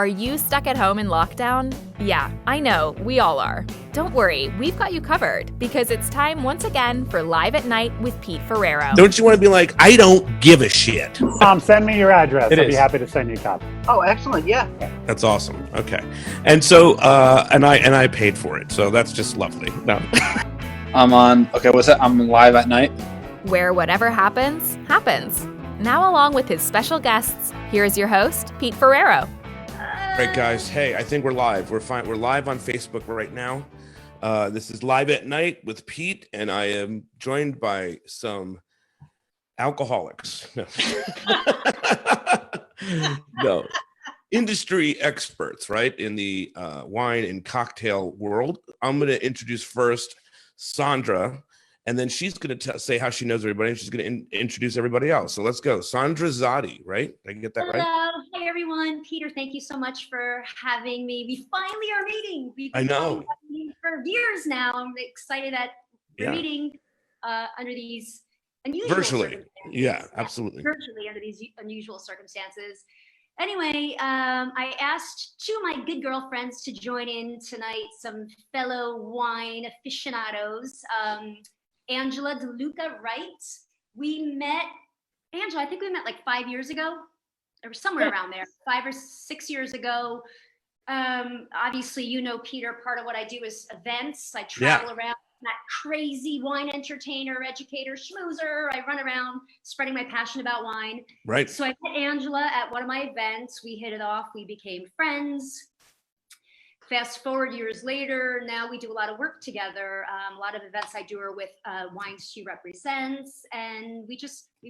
Are you stuck at home in lockdown? Yeah, I know, we all are. Don't worry, we've got you covered because it's time once again for Live at Night with Pete Ferrero. Don't you want to be like, I don't give a shit? Send me your address. I'll be happy to send you a copy. Oh, excellent. Yeah. That's awesome. Okay. And so, and I paid for it. So that's just lovely. No. I'm Live at Night. Where whatever happens, happens. Now along with his special guests, here's your host, Pete Ferrero. All right, guys. Hey, I think we're live. We're fine. We're live on Facebook right now. This is Live at Night with Pete, and I am joined by some alcoholics. No. No. Industry experts, right, in the wine and cocktail world. I'm going to introduce first Sandra, and then she's going to say how she knows everybody, and she's going to introduce everybody else. So let's go. Sandra Votti, right? Did I get that right? Hello. Hi, everyone. Peter, thank you so much for having me. We finally are meeting. We've I know. been for years now. I'm excited that we're meeting under these unusual virtually. Yeah, absolutely. Virtually under these unusual circumstances. Anyway, I asked two of my good girlfriends to join in tonight, some fellow wine aficionados. Angela DeLuca Wright. We met, Angela, I think we met like 5 years ago, or somewhere around there, 5 or 6 years ago. Obviously, you know, Peter, part of what I do is events. I travel around, that crazy wine entertainer, educator, schmoozer. I run around spreading my passion about wine. Right. So I met Angela at one of my events. We hit it off. We became friends. Fast forward years later, now we do a lot of work together. A lot of events I do are with wines she represents, and we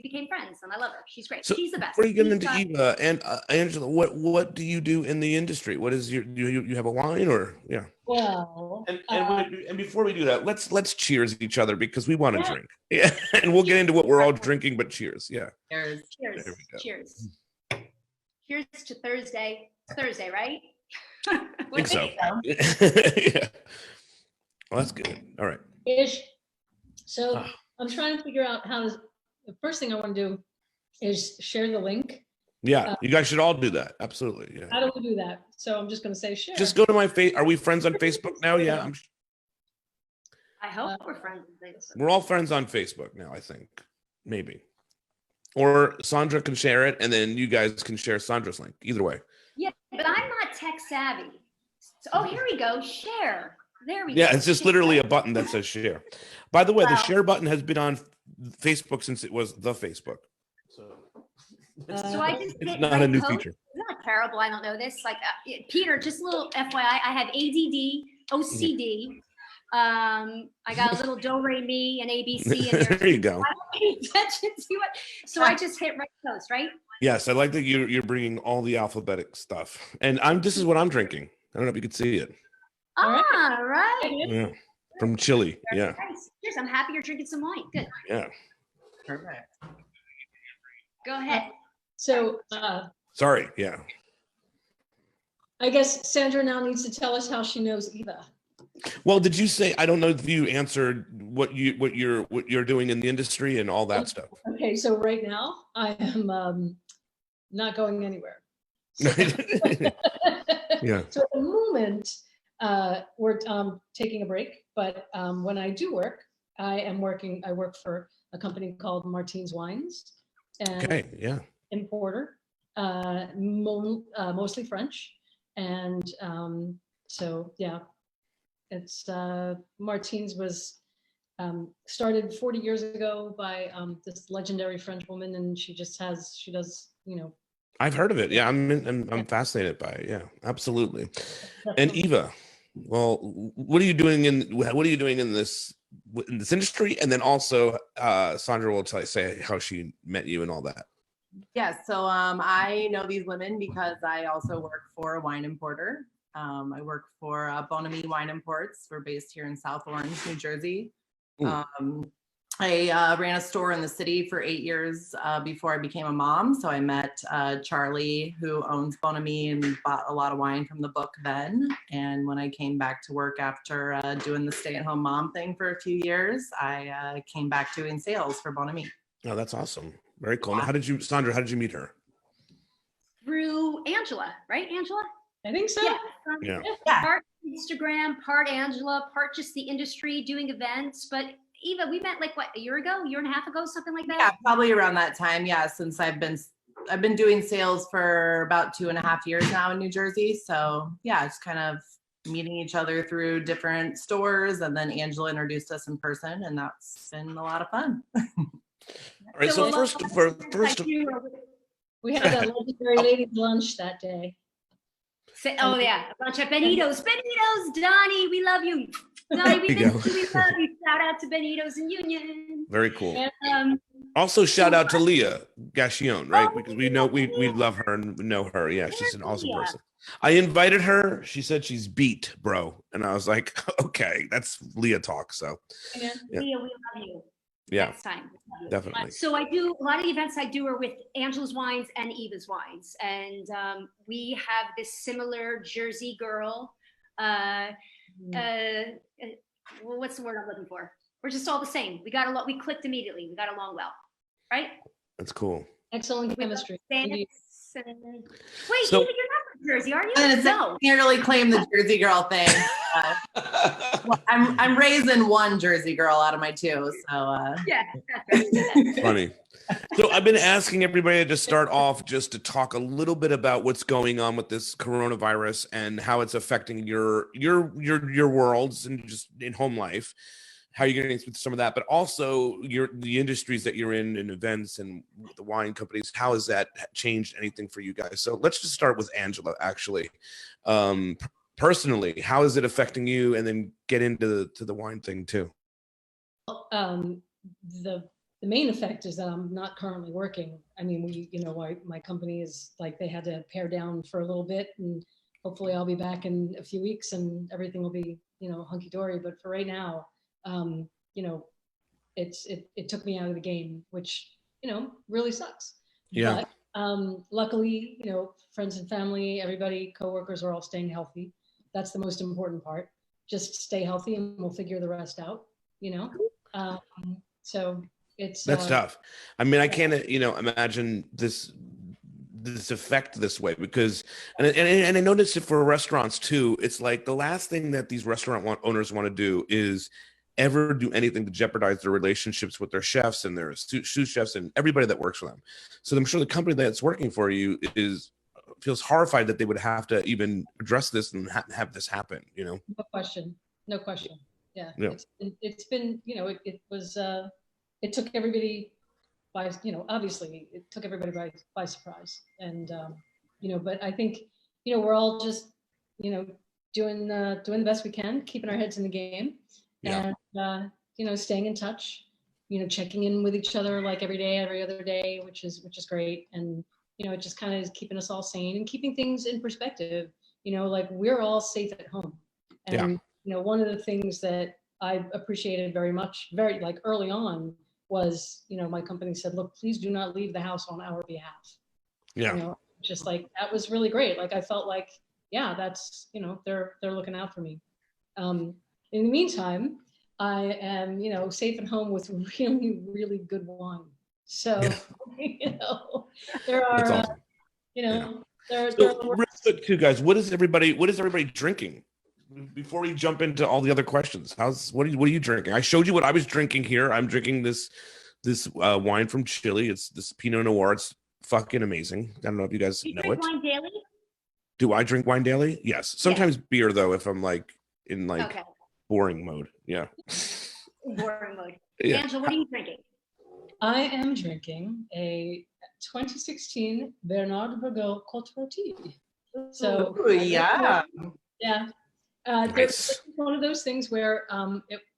became friends, and I love her. She's great. So she's the best. Before you get into Eva and Angela, what do you do in the industry? What is your you have a wine or Well, and before we do that, let's cheers each other because we want to drink. Yeah, and we'll get into what we're all drinking, but cheers. Yeah. Cheers. Cheers. There we go. Cheers. Cheers to Thursday. It's Thursday, right? I think so. Yeah. Well, that's good. All right. Ish. So I'm trying to figure out the first thing I want to do is share the link. Yeah, you guys should all do that. Absolutely. Yeah. How do we do that? So I'm just going to say share. Just go to my face. Are we friends on Facebook now? Yeah. I hope we're friends. We're all friends on Facebook now, I think. Maybe. Or Sandra can share it, and then you guys can share Sandra's link. Either way. Yeah, but I'm not tech savvy. So, here we go. Share. There we go. Yeah, it's just literally a button that says share. By the way, the share button has been on Facebook since it was the Facebook. So I just it's not a new feature. It's not terrible. I don't know this. Like Peter, just a little FYI. I have ADD, OCD. I got a little do re mi and ABC in there. There you go. I don't pay attention to it, so I just hit right post, right? Yes, I like that you're bringing all the alphabetic stuff, and this is what I'm drinking. I don't know if you could see it. Right. Yeah, from Chile. Yeah. Nice. Cheers. I'm happy you're drinking some wine. Good. Yeah. Perfect. Go ahead. So Sorry. Yeah. I guess Sandra now needs to tell us how she knows Eva. Well, did you say, I don't know if you answered what you're doing in the industry and all that stuff? Okay, so right now I am not going anywhere. So, Yeah. So at the moment we're taking a break, but when I do work, I work for a company called Martine's Wines, and Okay. Yeah. importer, mostly French, and so yeah. It's Martine's was started 40 years ago by this legendary French woman, and she does, I've heard of it. Yeah, I'm fascinated by it. Yeah, absolutely. And Eva, well, what are you doing in this industry? And then also, Sandra will say how she met you and all that. Yeah, so I know these women because I also work for a wine importer. I work for Bonamy Wine Imports. We're based here in South Orange, New Jersey. I ran a store in the city for 8 years before I became a mom. So I met Charlie, who owns Bonamy, and bought a lot of wine from the book then. And when I came back to work after doing the stay-at-home mom thing for a few years, I came back doing sales for Bonamy. Oh, that's awesome. Very cool. Now, Sandra, how did you meet her? Through Angela, right? Angela? I think so. Yeah. Yeah. Part Instagram, part Angela, part just the industry doing events. But Eva, we met like what, a year and a half ago, something like that? Yeah, probably around that time. Yeah, since I've been doing sales for about 2.5 years now in New Jersey. So yeah, it's kind of meeting each other through different stores, and then Angela introduced us in person, and that's been a lot of fun. All right. So first, We had a legendary ladies lunch that day. Oh yeah, a bunch of Benito's. Benito's, Donnie, we love you. Donnie, we love you. Shout out to Benito's in Union. Very cool. And, also, shout out to Leah Gassion, right? Because we know we love her and know her. Yeah, she's an awesome person. I invited her. She said she's beat, bro, and I was like, okay, that's Leah talk. So, yeah. Leah, we love you. Yeah, next time. Definitely. So I do a lot of the events I do are with Angela's Wines and Eva's Wines, and we have this similar Jersey girl. What's the word I'm looking for? We're just all the same. We got a lot. We clicked immediately. We got along well, right? That's cool. Excellent chemistry. Wait, So- Eva, you're not from Jersey, are you? And No. I can't really claim the Jersey girl thing. Well, I'm raising one Jersey girl out of my two. So Yeah, that's right. Funny. So I've been asking everybody to start off just to talk a little bit about what's going on with this coronavirus and how it's affecting your worlds and just in home life. How you're going to speak to some of that, but also the industries that you're in events and the wine companies. How has that changed anything for you guys? So let's just start with Angela. Actually, personally, how is it affecting you? And then get into the wine thing too. The main effect is that I'm not currently working. I mean, my company is like, they had to pare down for a little bit, and hopefully I'll be back in a few weeks and everything will be, hunky dory. But for right now, it took me out of the game, which, really sucks. Yeah. But luckily, friends and family, everybody, coworkers are all staying healthy. That's the most important part. Just stay healthy and we'll figure the rest out, so that's tough. I mean, I can't, imagine this effect this way, because and I noticed it for restaurants too. It's like the last thing that these restaurant owners want to do is ever do anything to jeopardize their relationships with their chefs and their sous chefs and everybody that works for them. So I'm sure the company that's working for you feels horrified that they would have to even address this and have this happen. No question. Yeah. It's been, it took everybody by, obviously it took everybody by surprise. And, but I think, we're all just, doing the best we can, keeping our heads in the game. Yeah. And, staying in touch, checking in with each other like every day, every other day, which is great. And, it just kind of is keeping us all sane and keeping things in perspective, like we're all safe at home. And, one of the things that I appreciated very much, like early on was, my company said, look, please do not leave the house on our behalf. Yeah. Just like, that was really great. Like, I felt like, yeah, that's, they're looking out for me. In the meantime, I am, safe at home with really, really good wine. So, there are, That's awesome. there So are real quick too, guys, what is everybody drinking? Before we jump into all the other questions, what are you drinking? I showed you what I was drinking here. I'm drinking this wine from Chile. It's this Pinot Noir. It's fucking amazing. I don't know if you guys know it. Wine daily? Do I drink wine daily? Yes. Sometimes beer though, if I'm like in boring mode. Yeah. Boring mode. Yeah. Angela, what are you drinking? I am drinking a 2016 Bernard Bergot Côte Rôtie. So yeah. Nice. It's one of those things where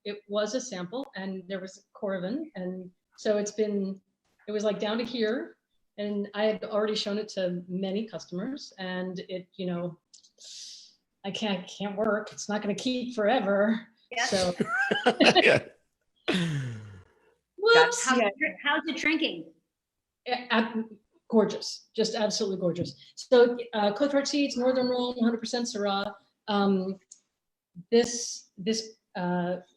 it was a sample and there was Corvin, and so it was like down to here, and I had already shown it to many customers, and it, I can't work. It's not going to keep forever. Yeah. So Yeah. Whoops. How's it drinking? Gorgeous, just absolutely gorgeous. So Côte Rôtie, it's Northern Rhone, 100% Syrah. This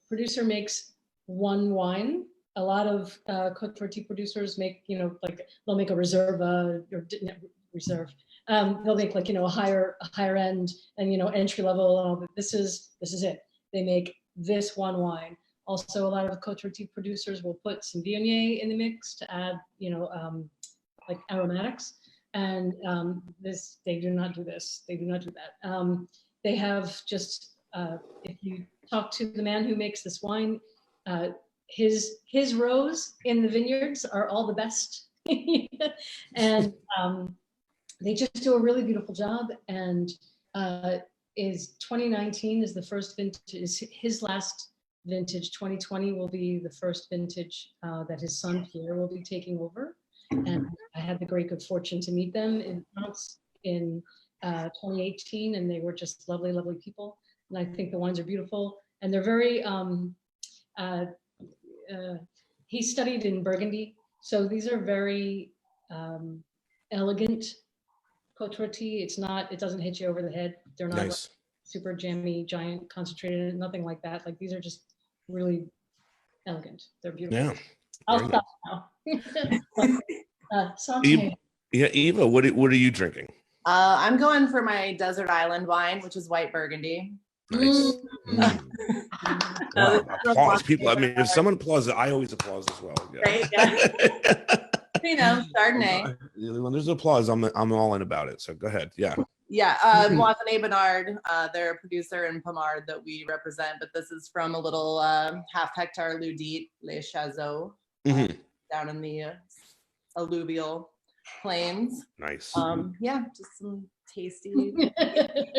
producer makes one wine. A lot of Côte Rôtie producers make, like they'll make a reserve, They'll make like, a higher end and, entry level and all that. This is it. They make this one wine. Also, a lot of the Côte Rôtie producers will put some Viognier in the mix to add, like aromatics. And they do not do this. They do not do that. They have just, if you talk to the man who makes this wine, his rows in the vineyards are all the best. And they just do a really beautiful job. And is 2019 is the first vintage, is his last vintage. 2020 will be the first vintage that his son Pierre will be taking over. And I had the great good fortune to meet them in France in 2018, and they were just lovely, lovely people. And I think the wines are beautiful, and they're very. He studied in Burgundy, so these are very elegant Côte Rôtie. It doesn't hit you over the head. They're not Nice. Super jammy, giant, concentrated, nothing like that. Like these are just really elegant. They're beautiful. Yeah. I'll stop now. Eva, what are you drinking? I'm going for my desert island wine, which is white Burgundy. Nice. Wow, applause, people. I mean, if someone applauds, I always applause as well. Yeah. Right? Yeah. Chardonnay. When there's applause, I'm all in about it. So go ahead. Yeah. Yeah, Moissannet Bernard, they're a producer in Pommard that we represent, but this is from a little half-hectare Ludite, Les Chazeaux, down in the alluvial plains. Nice. Yeah, just some tasty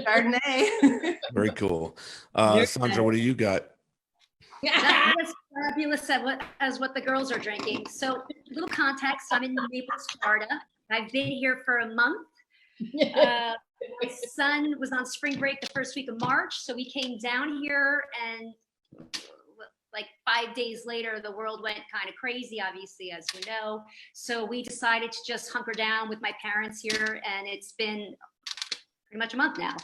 Chardonnay. Very cool. Sandra, what do you got? That was fabulous as what the girls are drinking. So, little context: I'm in Naples, Florida. I've been here for a month. My son was on spring break the first week of March, so we came down here, and like 5 days later, the world went kind of crazy, obviously, as we know. So we decided to just hunker down with my parents here, and it's been pretty much a month now.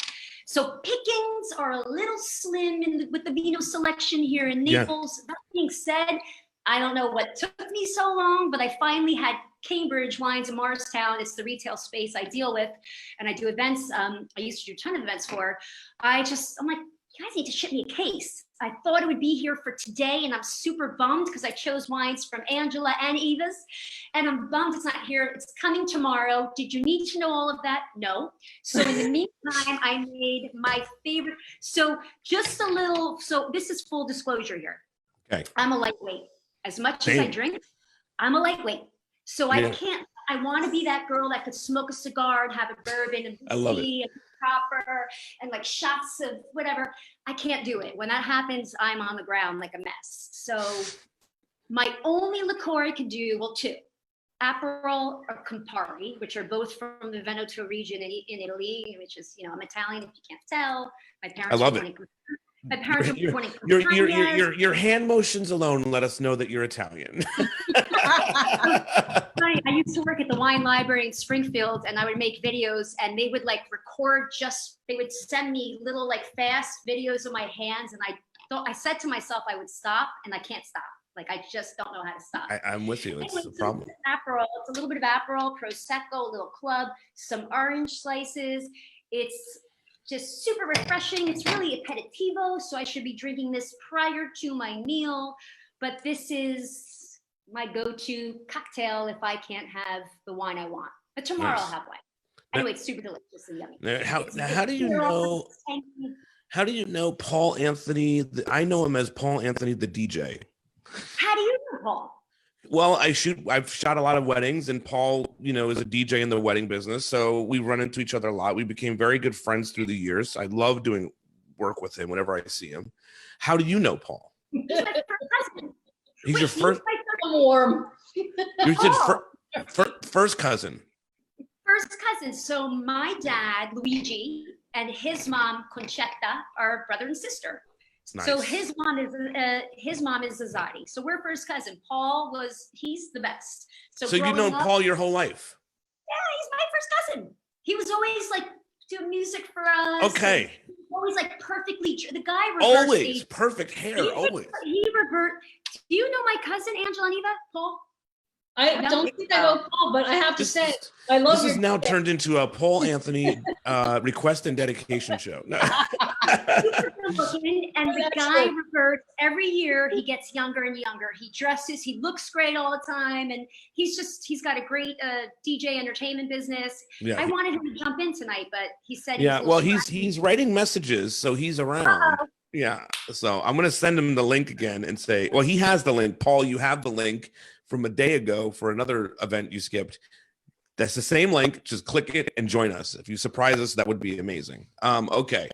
So pickings are a little slim with the vino selection here in Naples. Yeah. That being said, I don't know what took me so long, but I finally had Cambridge Wines in Morristown. It's the retail space I deal with, and I do events. I used to do a ton of events for. I'm like, you guys need to ship me a case. I thought it would be here for today, and I'm super bummed because I chose wines from Angela and Eva's, and I'm bummed it's not here. It's coming tomorrow. Did you need to know all of that? No. So in the meantime, I made my favorite. So just a little. So this is full disclosure here. Okay. I'm a lightweight. As much as I drink, I'm a lightweight. So I can't. I want to be that girl that could smoke a cigar and have a bourbon and tea and proper and like shots of whatever. I can't do it. When that happens, I'm on the ground like a mess. So my only liqueur I can do, well, two, Aperol or Campari, which are both from the Veneto region in Italy, which is, I'm Italian if you can't tell. My parents. I love it. My parents are pointing. Your hand motions alone let us know that you're Italian. I used to work at the wine library in Springfield, and I would make videos, and they would record. They would send me little fast videos of my hands, and I said to myself I would stop, and I can't stop. I just don't know how to stop. I'm with you. It's a problem. Aperol. It's a little bit of Aperol, Prosecco, a little club, some orange slices. It's just super refreshing. It's really aperitivo, so I should be drinking this prior to my meal. But this is my go-to cocktail if I can't have the wine I want. But tomorrow I'll have wine. Anyway, it's super delicious and yummy. How do you know? How do you know Paul Anthony? I know him as Paul Anthony, the DJ. How do you know Paul? Well, I've shot a lot of weddings, and Paul, is a DJ in the wedding business. So we run into each other a lot. We became very good friends through the years. I love doing work with him whenever I see him. How do you know Paul? He's my first cousin. He's your first. I'm warm. You said first cousin. First cousin. So my dad, Luigi, and his mom, Concetta, are brother and sister. Nice. So his mom is Azadi. So we're first cousin. He's the best. So you've known Paul your whole life? Yeah, he's my first cousin. He was always doing music for us. Okay. Always perfectly. The guy always perfect hair. Always. Do you know my cousin Angela and Eva? Paul? I don't think I know Paul, but I have to say, I love this is now turned into a Paul Anthony request and dedication show. No. And the guy reverts every year. He gets younger and younger. He dresses, he looks great all the time, and he's got a great DJ entertainment business. Yeah. I wanted him to jump in tonight, but he said he's writing messages, so he's around. Yeah, so I'm gonna send him the link again and say, well, he has the link. Paul, you have the link from a day ago for another event you skipped. That's the same link. Just click it and join us. If you surprise us, that would be amazing. Okay.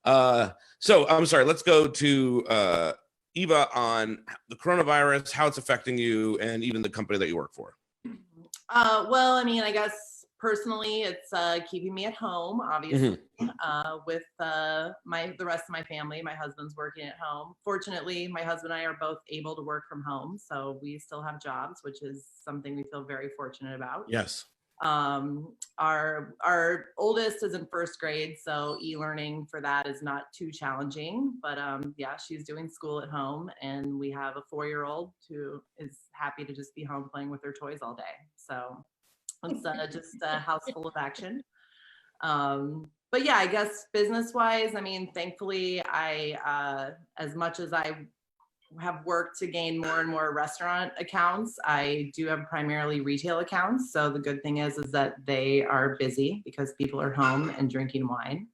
So I'm sorry, let's go to Eva on the coronavirus, how it's affecting you and even the company that you work for. Well, I mean, I guess personally, it's keeping me at home, obviously, with the rest of my family. My husband's working at home. Fortunately, my husband and I are both able to work from home, so we still have jobs, which is something we feel very fortunate about. Yes. Our oldest is in first grade, so e-learning for that is not too challenging, but yeah, she's doing school at home, and we have a 4-year-old who is happy to just be home playing with her toys all day. So it's just a house full of action. But yeah, I guess business wise, I mean, thankfully I as much as I have worked to gain more and more restaurant accounts, I do have primarily retail accounts. So the good thing is that they are busy because people are home and drinking wine.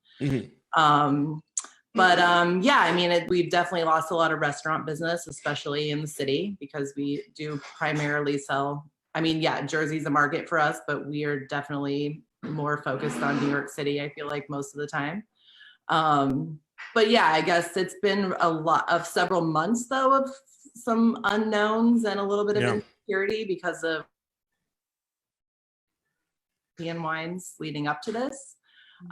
But yeah, I mean, we've definitely lost a lot of restaurant business, especially in the city, because we do primarily sell, I mean, yeah, Jersey's a market for us, but we are definitely more focused on New York City, I feel like most of the time. But yeah, I guess it's been a lot of several months though of some unknowns and a little bit of insecurity because of European wines leading up to this.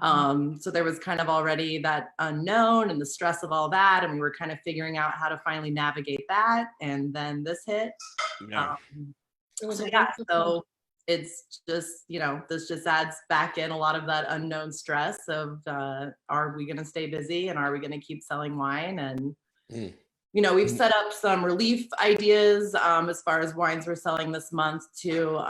So there was kind of already that unknown and the stress of all that, and we were kind of figuring out how to finally navigate that, and then this hit. So it's just, you know, this just adds back in a lot of that unknown stress of are we going to stay busy and are we going to keep selling wine? And you know, we've set up some relief ideas as far as wines we're selling this month to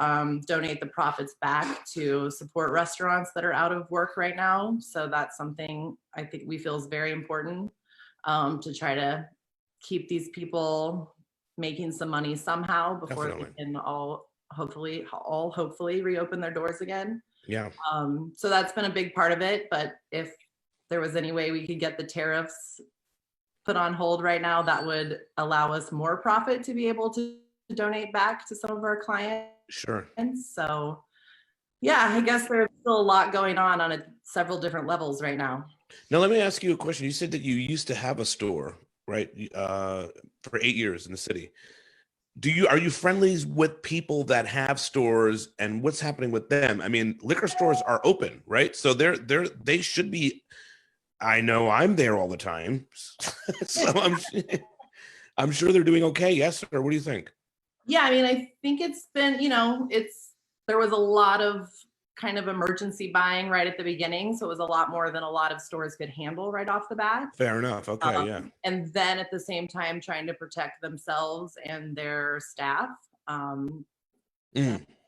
donate the profits back to support restaurants that are out of work right now. So that's something I think we feel is very important to try to keep these people making some money somehow before they can all hopefully reopen their doors again. Yeah. So that's been a big part of it. But if there was any way we could get the tariffs put on hold right now, that would allow us more profit to be able to donate back to some of our clients. Sure. And so, yeah, I guess there's still a lot going on several different levels right now. Now, let me ask you a question. You said that you used to have a store, right? For 8 years in the city. Are you friendly with people that have stores, and what's happening with them? I mean, liquor stores are open, right? So they should be. I know I'm there all the time, so I'm sure they're doing okay. Yes, or what do you think? Yeah, I mean, I think it's been, you know, there was a lot of kind of emergency buying right at the beginning, so it was a lot more than a lot of stores could handle right off the bat. Fair enough. Okay, yeah. And then at the same time, trying to protect themselves and their staff. A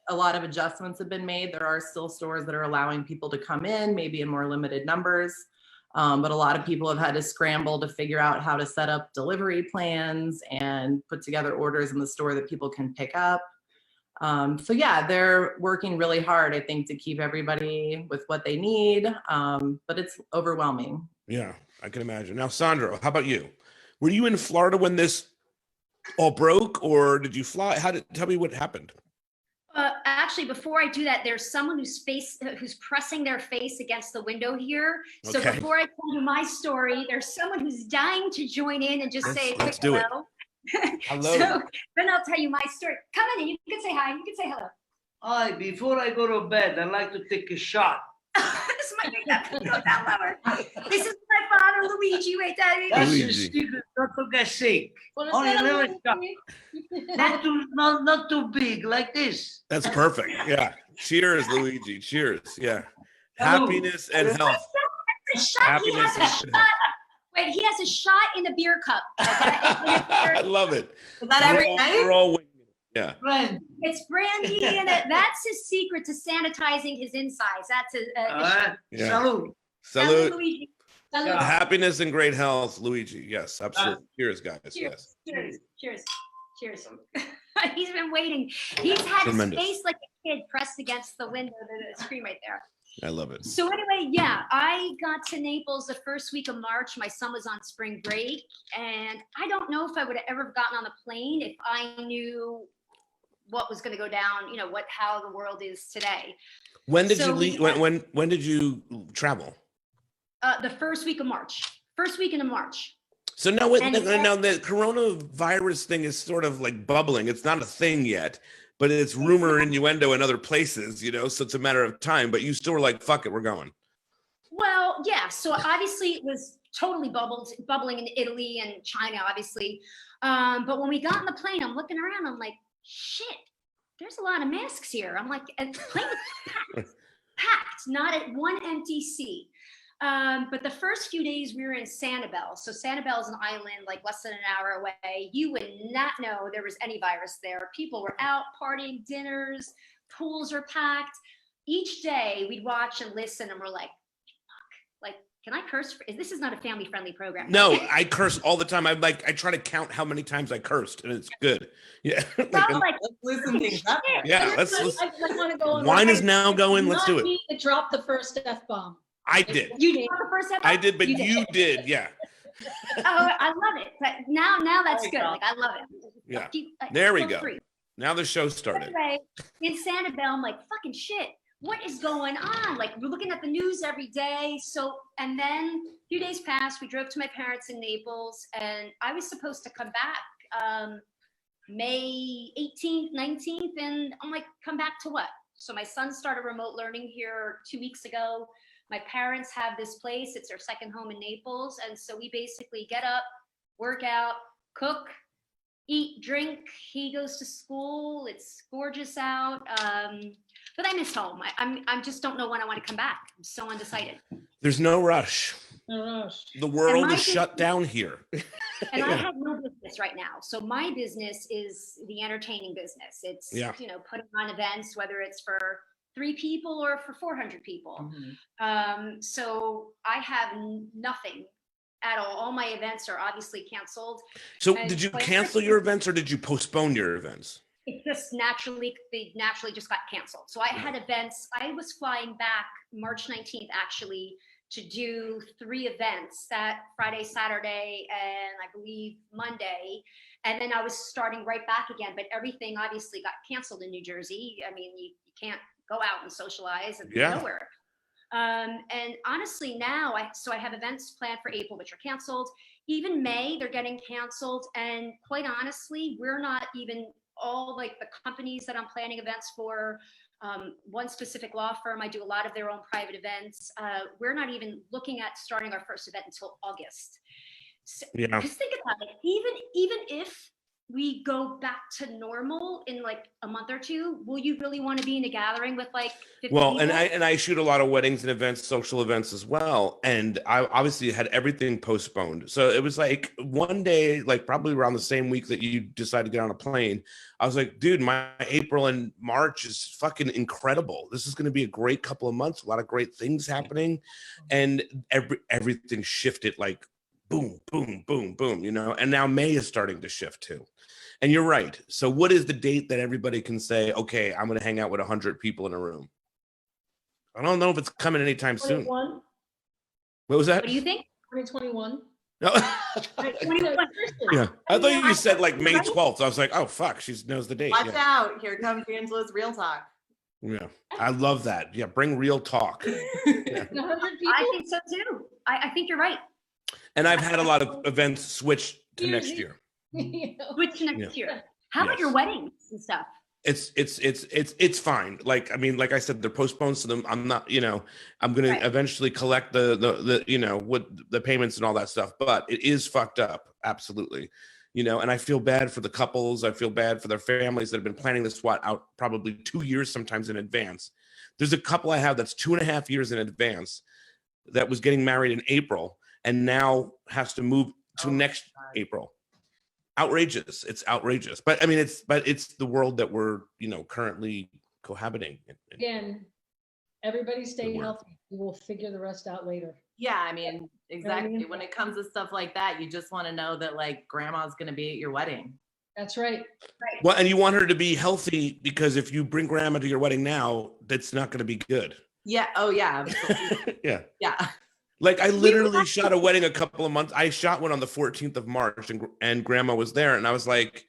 lot of adjustments have been made. There are still stores that are allowing people to come in, maybe in more limited numbers. But a lot of people have had to scramble to figure out how to set up delivery plans and put together orders in the store that people can pick up. So yeah, they're working really hard, I think, to keep everybody with what they need. But it's overwhelming. Yeah, I can imagine. Now, Sandra, how about you? Were you in Florida when this all broke, or did you fly? Tell me what happened. Actually, before I do that, there's someone who's pressing their face against the window here. So before I tell you my story, there's someone who's dying to join in and just say a quick hello. Hello. So then I'll tell you my story. Come in, you can say hi, you can say hello. Hi, before I go to bed, I'd like to take a shot. This might be that lower. This is my father, Luigi. Wait, that's the secret, not to get sick. Only a little shot. Not too big, like this. That's perfect. Yeah. Cheers, Luigi. Cheers. Yeah. Happiness and health. Happiness and health. Wait, he has a shot in a beer cup. Okay? I love it. Is that every night? We're all winging it. Yeah. Brandy. It's brandy in it. That's his secret to sanitizing his insides. That's Yeah. Salud. Salute. Luigi. Yeah. Happiness and great health, Luigi. Yes, absolutely. Cheers, guys. Cheers. Yes. Cheers. Cheers. Cheers. He's been waiting. He's had Tremendous. his face like a kid pressed against the window, the screen right there. I love it. So anyway, yeah, I got to Naples the first week of March. My son was on spring break, and I don't know if I would have ever gotten on the plane if I knew what was going to go down, how the world is today. When did So you leave? When did you travel? The first week of March. First weekend of March. So now the coronavirus thing is sort of like bubbling. It's not a thing yet, but it's rumor, innuendo in other places, so it's a matter of time. But you still were like, fuck it, we're going. Well, yeah. So obviously it was totally bubbling in Italy and China, obviously. But when we got on the plane, I'm looking around. I'm like, shit, there's a lot of masks here. I'm like, and the plane was packed, not at one empty seat. But the first few days we were in Sanibel. So Sanibel is an island like less than an hour away. You would not know there was any virus there. People were out partying, dinners, pools are packed. Each day we'd watch and listen and we're like, fuck, like, can I curse? This is not a family friendly program. No, I curse all the time. I try to count how many times I cursed and it's good. Yeah. Let's loosen things up. Yeah. I want to go on Wine record. is now going. Let's do it. Me to drop the first F-bomb. I did. You did the first episode? I did, but you did. Yeah. Oh, I love it. But now that's good. Like, I love it. Yeah. There we go. Free. Now the show started. Anyway, in Sanibel, I'm like, fucking shit. What is going on? Like, we're looking at the news every day. So, and then a few days passed. We drove to my parents in Naples, and I was supposed to come back May 18th, 19th. And I'm like, come back to what? So my son started remote learning here 2 weeks ago. My parents have this place. It's their second home in Naples. And so we basically get up, work out, cook, eat, drink. He goes to school. It's gorgeous out. But I miss home. I just don't know when I want to come back. I'm so undecided. There's no rush. The world is shut down here. And I have no business right now. So my business is the entertaining business. It's, putting on events, whether it's for 3 people or for 400 people. Mm-hmm. So I have nothing at all. All my events are obviously canceled. So And did you quite cancel frankly, your events or did you postpone your events? It just they naturally just got canceled. So I had events. I was flying back March 19th, actually, to do 3 events, that Friday, Saturday, and I believe Monday. And then I was starting right back again, but everything obviously got canceled in New Jersey. I mean, you can't go out and socialize and nowhere. And honestly, now I have events planned for April, which are canceled. Even May, they're getting canceled. And quite honestly, we're not even all like the companies that I'm planning events for. One specific law firm, I do a lot of their own private events. We're not even looking at starting our first event until August. So, just think about it. Even if we go back to normal in like a month or 2, will you really want to be in a gathering with like 50 people? And I shoot a lot of weddings and events, social events as well. And I obviously had everything postponed. So it was like one day, like probably around the same week that you decided to get on a plane, I was like, dude, my April and March is fucking incredible. This is going to be a great couple of months, a lot of great things happening. And everything shifted like boom, boom, boom, boom, and now May is starting to shift too. And you're right. So what is the date that everybody can say, okay, I'm going to hang out with 100 people in a room? I don't know if it's coming anytime soon. What was that? What do you think? 2021. No. 2021. Yeah. I thought you said like May 12th. I was like, oh, fuck. She knows the date. Watch out. Here comes Angela's real talk. Yeah. I love that. Yeah. Bring real talk. Yeah. 100 people? I think so too. I think you're right. And I've had a lot of events switch to next year. Which next year? How about your weddings and stuff? It's fine. Like, I mean, like I said, they're postponed to them. I'm not, I'm going to eventually collect the what the payments and all that stuff, but it is fucked up. Absolutely. And I feel bad for the couples. I feel bad for their families that have been planning this out probably 2 years, sometimes in advance. There's a couple I have that's 2.5 years in advance that was getting married in April and now has to move to next April. outrageous. It's outrageous. But I mean, it's the world that we're, currently cohabiting in. Again, everybody stay word. healthy. We will figure the rest out later. Yeah, I mean, exactly. When it comes to stuff like that, you just want to know that like grandma's going to be at your wedding. That's right. Well, and you want her to be healthy, because if you bring grandma to your wedding now, that's not going to be good. Yeah. Oh, yeah. Absolutely. Yeah. Yeah. Like I literally shot a wedding a couple of months. I shot one on the 14th of March, and grandma was there, and I was like,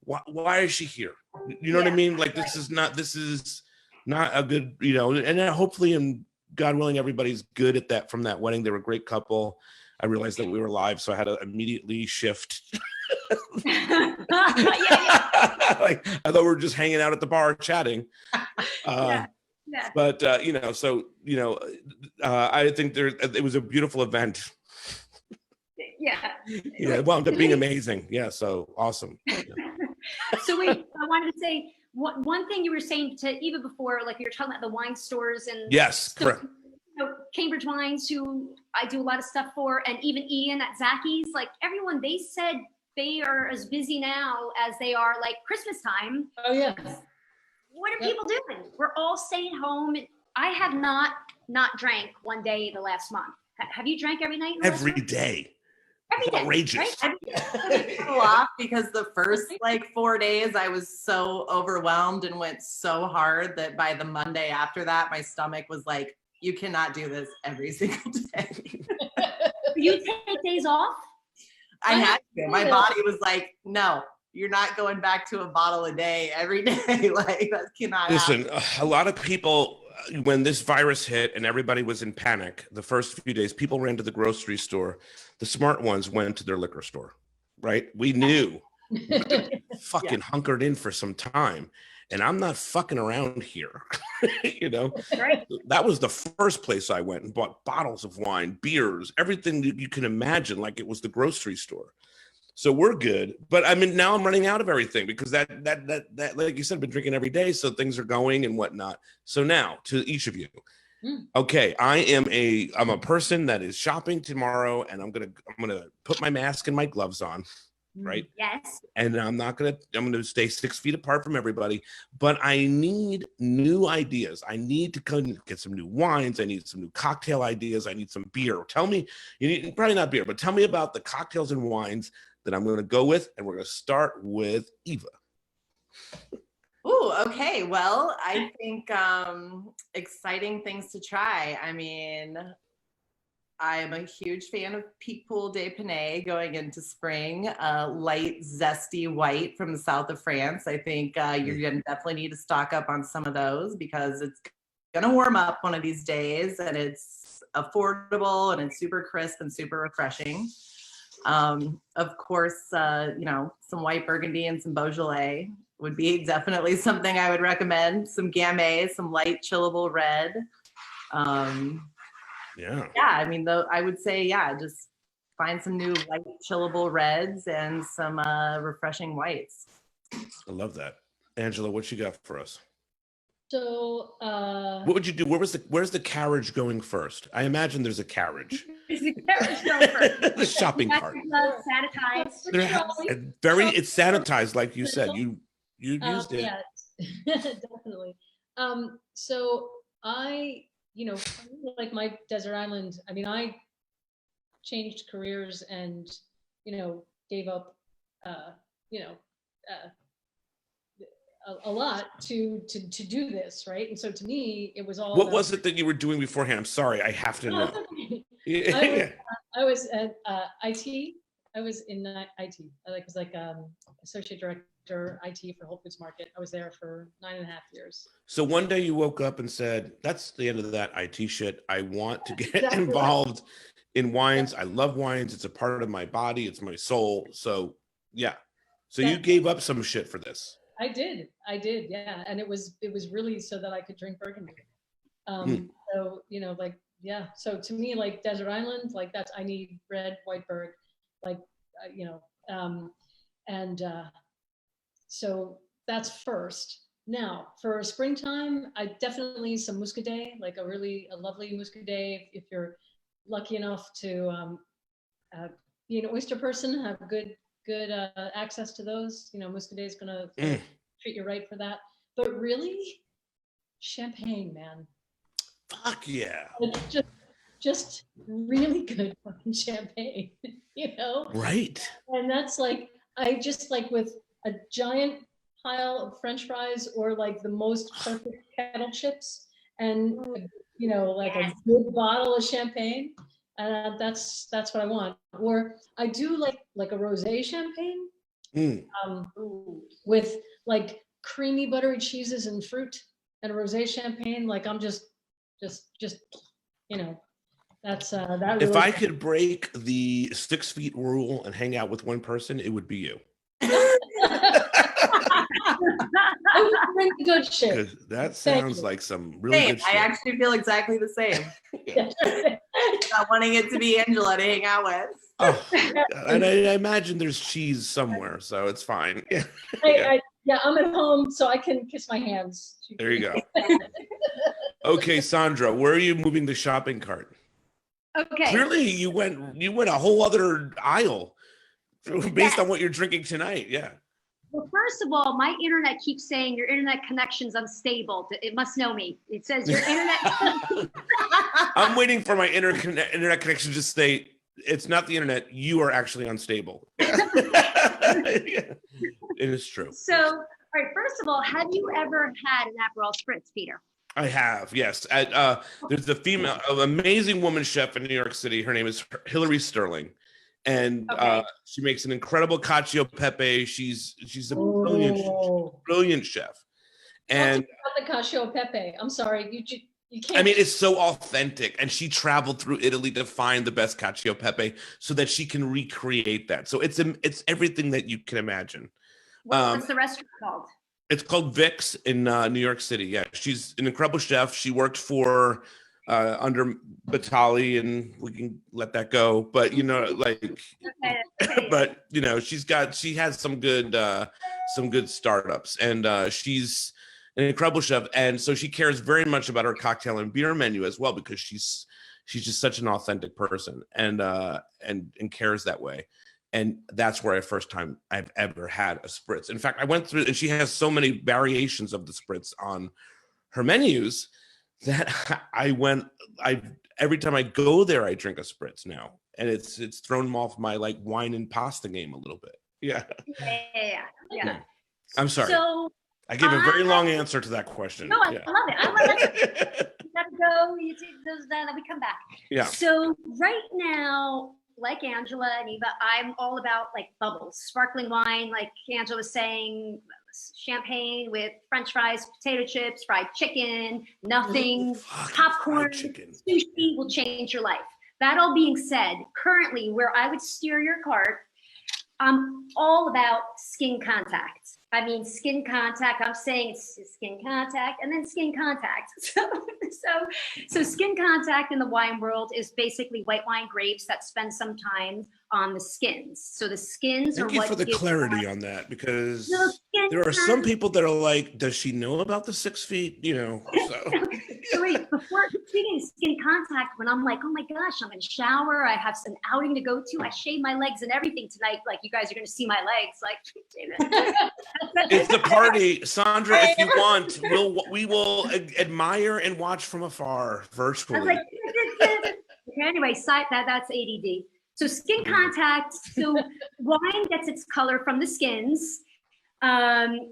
why is she here? You know what I mean? Like, this is not a good, and then hopefully, and God willing, everybody's good at that from that wedding. They were a great couple. I realized that we were live, so I had to immediately shift. Like, I thought we were just hanging out at the bar chatting. But I think it was a beautiful event. Yeah. It wound up being amazing. Yeah, so awesome. Yeah. So wait, I wanted to say one thing you were saying to Eva before, like you were talking about the wine stores and Yes, correct. Cambridge Wines, who I do a lot of stuff for, and even Ian at Zacky's, like everyone, they said they are as busy now as they are like Christmas time. Oh yeah. What are people doing? We're all staying home. I have not drank one day the last month. Have you drank every night? Every day. Every day. Outrageous. Right? Off because the first like 4 days I was so overwhelmed and went so hard that by the Monday after that, my stomach was like, you cannot do this every single day. You take days off? I had to. My body was like, no, you're not going back to a bottle a day every day. Like that cannot Listen, happen. a lot of people, when this virus hit and everybody was in panic, the first few days, people ran to the grocery store. The smart ones went to their liquor store, right? We knew fucking hunkered in for some time. And I'm not fucking around here. Right. That was the first place I went and bought bottles of wine, beers, everything that you can imagine, like it was the grocery store. So we're good. But I mean, now I'm running out of everything because that like you said, I've been drinking every day. So things are going and whatnot. So now to each of you. Okay, I'm a person that is shopping tomorrow, and I'm gonna put my mask and my gloves on. Right. Yes. And I'm gonna stay 6 feet apart from everybody, but I need new ideas. I need to get some new wines. I need some new cocktail ideas. I need some beer. Tell me, probably not beer, but tell me about the cocktails and wines that I'm gonna go with. And we're gonna start with Eva. Ooh, okay. Well, I think exciting things to try. I mean, I am a huge fan of Pic Pool de Panay going into spring. Light, zesty white from the south of France. I think you're going to definitely need to stock up on some of those because it's going to warm up one of these days, and it's affordable and it's super crisp and super refreshing. Of course, some white Burgundy and some Beaujolais would be definitely something I would recommend. Some Gamay, some light chillable red. Yeah, I mean, I would say, just find some new light chillable reds and some refreshing whites. I love that. Angela, what you got for us? So what would you do? Where's the carriage going first? I imagine there's a carriage. The carriage going first. The shopping cart. Sanitized. It's sanitized, like you said. You used it. Yeah, definitely. So I, like my desert island, I mean, I changed careers and, gave up, a lot to do this, right? And so to me, it was all. What was it that you were doing beforehand? I'm sorry, I have to know. I was at IT. I was in IT. I was like associate director IT for Whole Foods Market. I was there for 9.5 years. So one day you woke up and said, "That's the end of that IT shit. I want to get involved in wines. I love wines. It's a part of my body. It's my soul." So yeah. So you gave up some shit for this. I did. Yeah. And it was really so that I could drink Burgundy. So, so to me, like desert island, like I need red, white Burg, so that's first. Now for springtime, I definitely some Muscadet, like a lovely Muscadet. If you're lucky enough to be an oyster person, have good good access to those. You know, Muscadet is gonna treat you right for that. But really, champagne, man. Fuck yeah. It's just really good fucking champagne, you know? Right. And that's like, I just like with a giant pile of French fries or like the most perfect kettle chips and, you know, like a good bottle of champagne. That's what I want. Or I do like a rosé champagne with like creamy buttery cheeses and fruit and a rosé champagne. Like I'm just, you know, that's that. If really I could break the 6 feet rule and hang out with one person, it would be you. I would bring the good shit. 'Cause that sounds like some really Same. good shit. I actually feel exactly the same. Not wanting it to be Angela to hang out with. Oh, and I imagine there's cheese somewhere, so it's fine. Yeah. Yeah, I'm at home, so I can kiss my hands. There you go. Okay, Sandra, where are you moving the shopping cart? Okay. Clearly, you went a whole other aisle based on what you're drinking tonight. Yeah. Well, first of all, my internet keeps saying your internet connection's unstable. It must know me. It says your internet. I'm waiting for my internet connection to say it's not the internet. You are actually unstable. Yeah. It is true. So, all right. First of all, have you ever had an Aperol Spritz, Peter? I have, yes. There's a female, an amazing woman chef in New York City. Her name is Hillary Sterling, and she makes an incredible cacio pepe. She's a brilliant chef. And about the cacio pepe. I'm sorry, you can't. I mean, it's so authentic, and she traveled through Italy to find the best cacio pepe so that she can recreate that. So it's everything that you can imagine. What's the restaurant called? It's called Vic's in New York City. Yeah, she's an incredible chef. She worked for under Batali, and we can let that go. But you know, like, but you know, she has some good startups, and she's an incredible chef, and so she cares very much about her cocktail and beer menu as well, because she's just such an authentic person, and cares that way. And that's where first time I've ever had a spritz. In fact, I went through, and she has so many variations of the spritz on her menus that every time I go there, I drink a spritz now, and it's thrown them off my like wine and pasta game a little bit. Yeah. Yeah. I'm sorry. So I gave a very long answer to that question. No, I love it. I love it. You gotta go. You take those down, then we come back. Yeah. So right now, like Angela and Eva, I'm all about like bubbles, sparkling wine, like Angela was saying, champagne with French fries, potato chips, fried chicken, nothing, popcorn, sushi will change your life. That all being said, currently where I would steer your cart, I'm all about skin contact. I mean, skin contact, I'm saying it's skin contact and then skin contact. So skin contact in the wine world is basically white wine grapes that spend some time on the skins. So the skins are what Thank you for the clarity on that, because there are some people that are like, does she know about the 6 feet? You know, so. So wait, before speaking of skin contact, when I'm like, oh my gosh, I'm in the shower, I have an outing to go to, I shave my legs and everything tonight. Like, you guys are going to see my legs. Like, it's the party, Sandra. If you want, we will admire and watch from afar virtually. I was like, okay, anyway, that's ADD. So skin contact. So wine gets its color from the skins.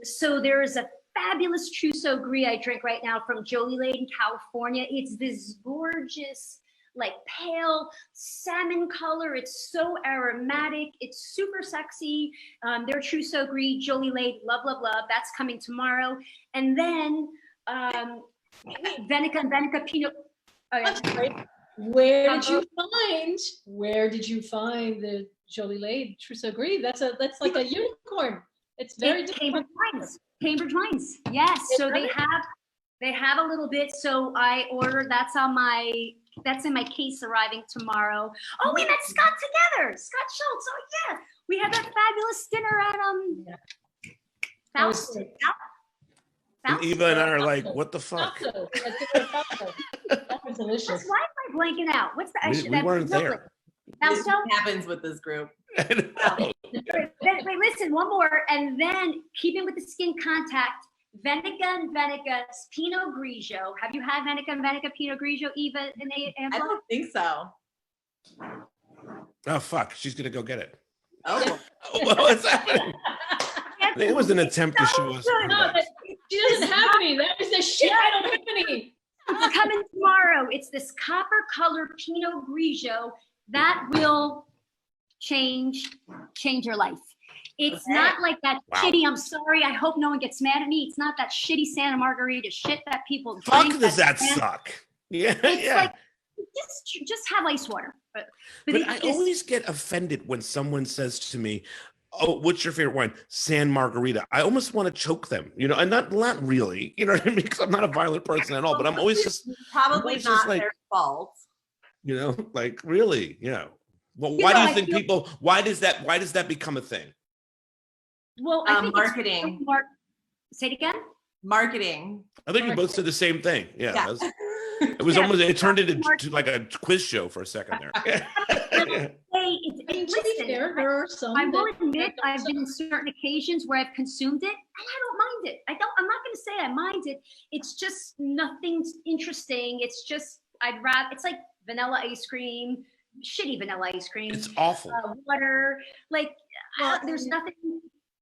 So there's a fabulous Trousseau Gris I drink right now from Jolie Lade in California. It's this gorgeous, like pale salmon color. It's so aromatic. It's super sexy. Their Trousseau Gris, Jolie Lade, love, love, love. That's coming tomorrow. And then Venica Pinot. Oh, yeah. Where did you find the Jolie Lade Trousseau Gris? That's like a unicorn. It's very Cambridge Wines. Yes. So they have a little bit. So I ordered. That's in my case arriving tomorrow. Oh, we met Scott together. Scott Schultz. Oh yeah, we had that fabulous dinner at Faust. And Eva and I are like, what the fuck? That was delicious. Why am I blanking out? What's the? We weren't there. It happens with this group. I know. Wait, listen, one more. And then keeping with the skin contact, Venica and Venica's Pinot Grigio. Have you had Venica and Venica Pinot Grigio, Eva and I Angela? don't think so. Oh fuck, she's gonna go get it. Oh, What's happening? I think it was an attempt to show us. No, but she doesn't have any. That was the shit. I don't have any. It's coming tomorrow. It's this copper colored Pinot Grigio that will change your life. It's not like that shitty, I'm sorry, I hope no one gets mad at me. It's not that shitty Santa Margarita shit that people Fuck, drink. does that suck? Yeah, It's yeah. like, just have ice water. But I always get offended when someone says to me, "Oh, what's your favorite wine?" San Margarita. I almost want to choke them, you know, and not really, you know what I mean? Because I'm not a violent person at all, but I'm always just probably always not just like, their fault. you know, like really, you know. Well, You why know, do you I think feel- people? Why does that become a thing? Well, I think Marketing. Say it again. Marketing. I think you both said the same thing. Yeah, Yeah. it was Yeah. almost. It turned into to like a quiz show for a second there. Hey, I mean, to be listen, fair, there are some. I will that- admit I've been in certain occasions where I've consumed it and I don't mind it. I'm not going to say I mind it. It's just nothing's interesting. It's just, it's like vanilla ice cream, shitty vanilla ice cream. It's awful. Water, like there's nothing.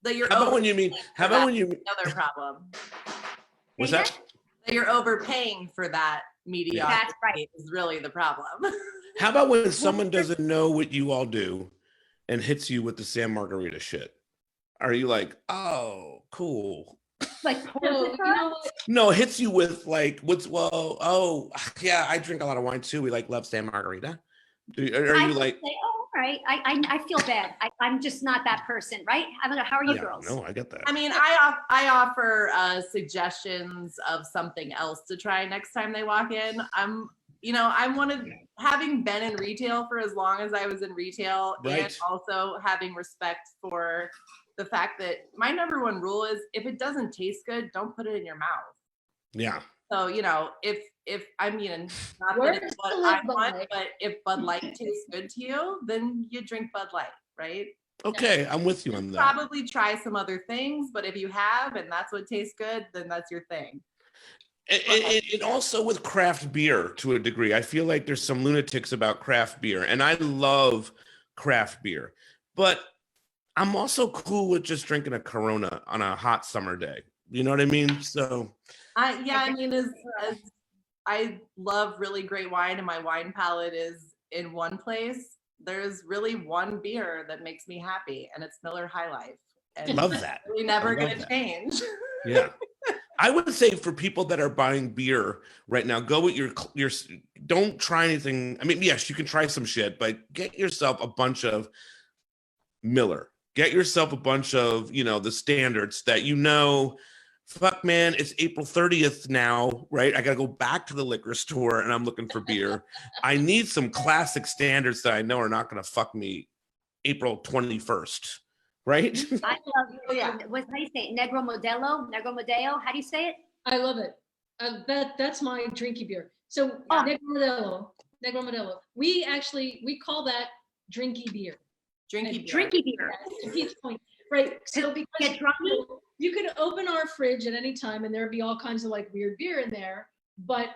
That you're How about when you mean? How about when you? Another problem. Was that? That you're overpaying for that mediocrity. That's right. Is really the problem. How about when someone doesn't know what you all do and hits you with the San Margarita shit? Are you like, oh, cool? Like, No, you know what? No, it hits you with like, oh, yeah, I drink a lot of wine too. We love San Margarita. Are you like, say, oh, all right. I feel bad. I'm just not that person, right? I don't know. How are you yeah, girls? no, I get that. I mean, I offer suggestions of something else to try next time they walk in. I'm one of having been in retail for as long as I was in retail, Right. and also having respect for the fact that my number one rule is if it doesn't taste good, don't put it in your mouth. Yeah. So, if I mean, not Where that it's is what the I Bud want, Light? but if Bud Light tastes good to you, then you drink Bud Light, right? Okay, I'm with you on that. Probably try some other things, but if you have and that's what tastes good, then that's your thing. And also with craft beer to a degree, I feel like there's some lunatics about craft beer, and I love craft beer, but I'm also cool with just drinking a Corona on a hot summer day. You know what I mean? So I mean, as I love really great wine and my wine palette is in one place, there's really one beer that makes me happy, and it's Miller High Life. And love that. We're never I love going to that. change. Yeah. I would say for people that are buying beer right now, go with your don't try anything. I mean, yes, you can try some shit, but get yourself a bunch of Miller. Get yourself a bunch of, the standards that fuck man, it's April 30th now, right? I got to go back to the liquor store and I'm looking for beer. I need some classic standards that I know are not going to fuck me April 21st. Right? I love how do you say it? Negro Modelo? How do you say it? I love it. That's my drinky beer. So Negro Modelo. We call that drinky beer. Drinky beer. Drinky beer. To Pete's point, right? So because Get drunky? you could open our fridge at any time and there'd be all kinds of like weird beer in there, but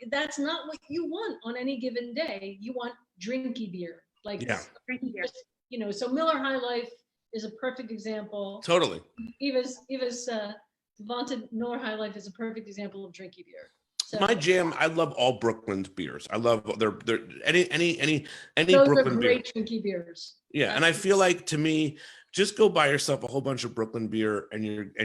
that's not what you want on any given day. You want drinky beer, like Drinky beer. So Miller High Life is a perfect example. Totally. Eva's vaunted Miller High Life is a perfect example of drinky beer. So, My jam, I love all Brooklyn's beers. I love their any those Brooklyn are beer. great drinky beers. Yeah, and I feel like to me, just go buy yourself a whole bunch of Brooklyn beer and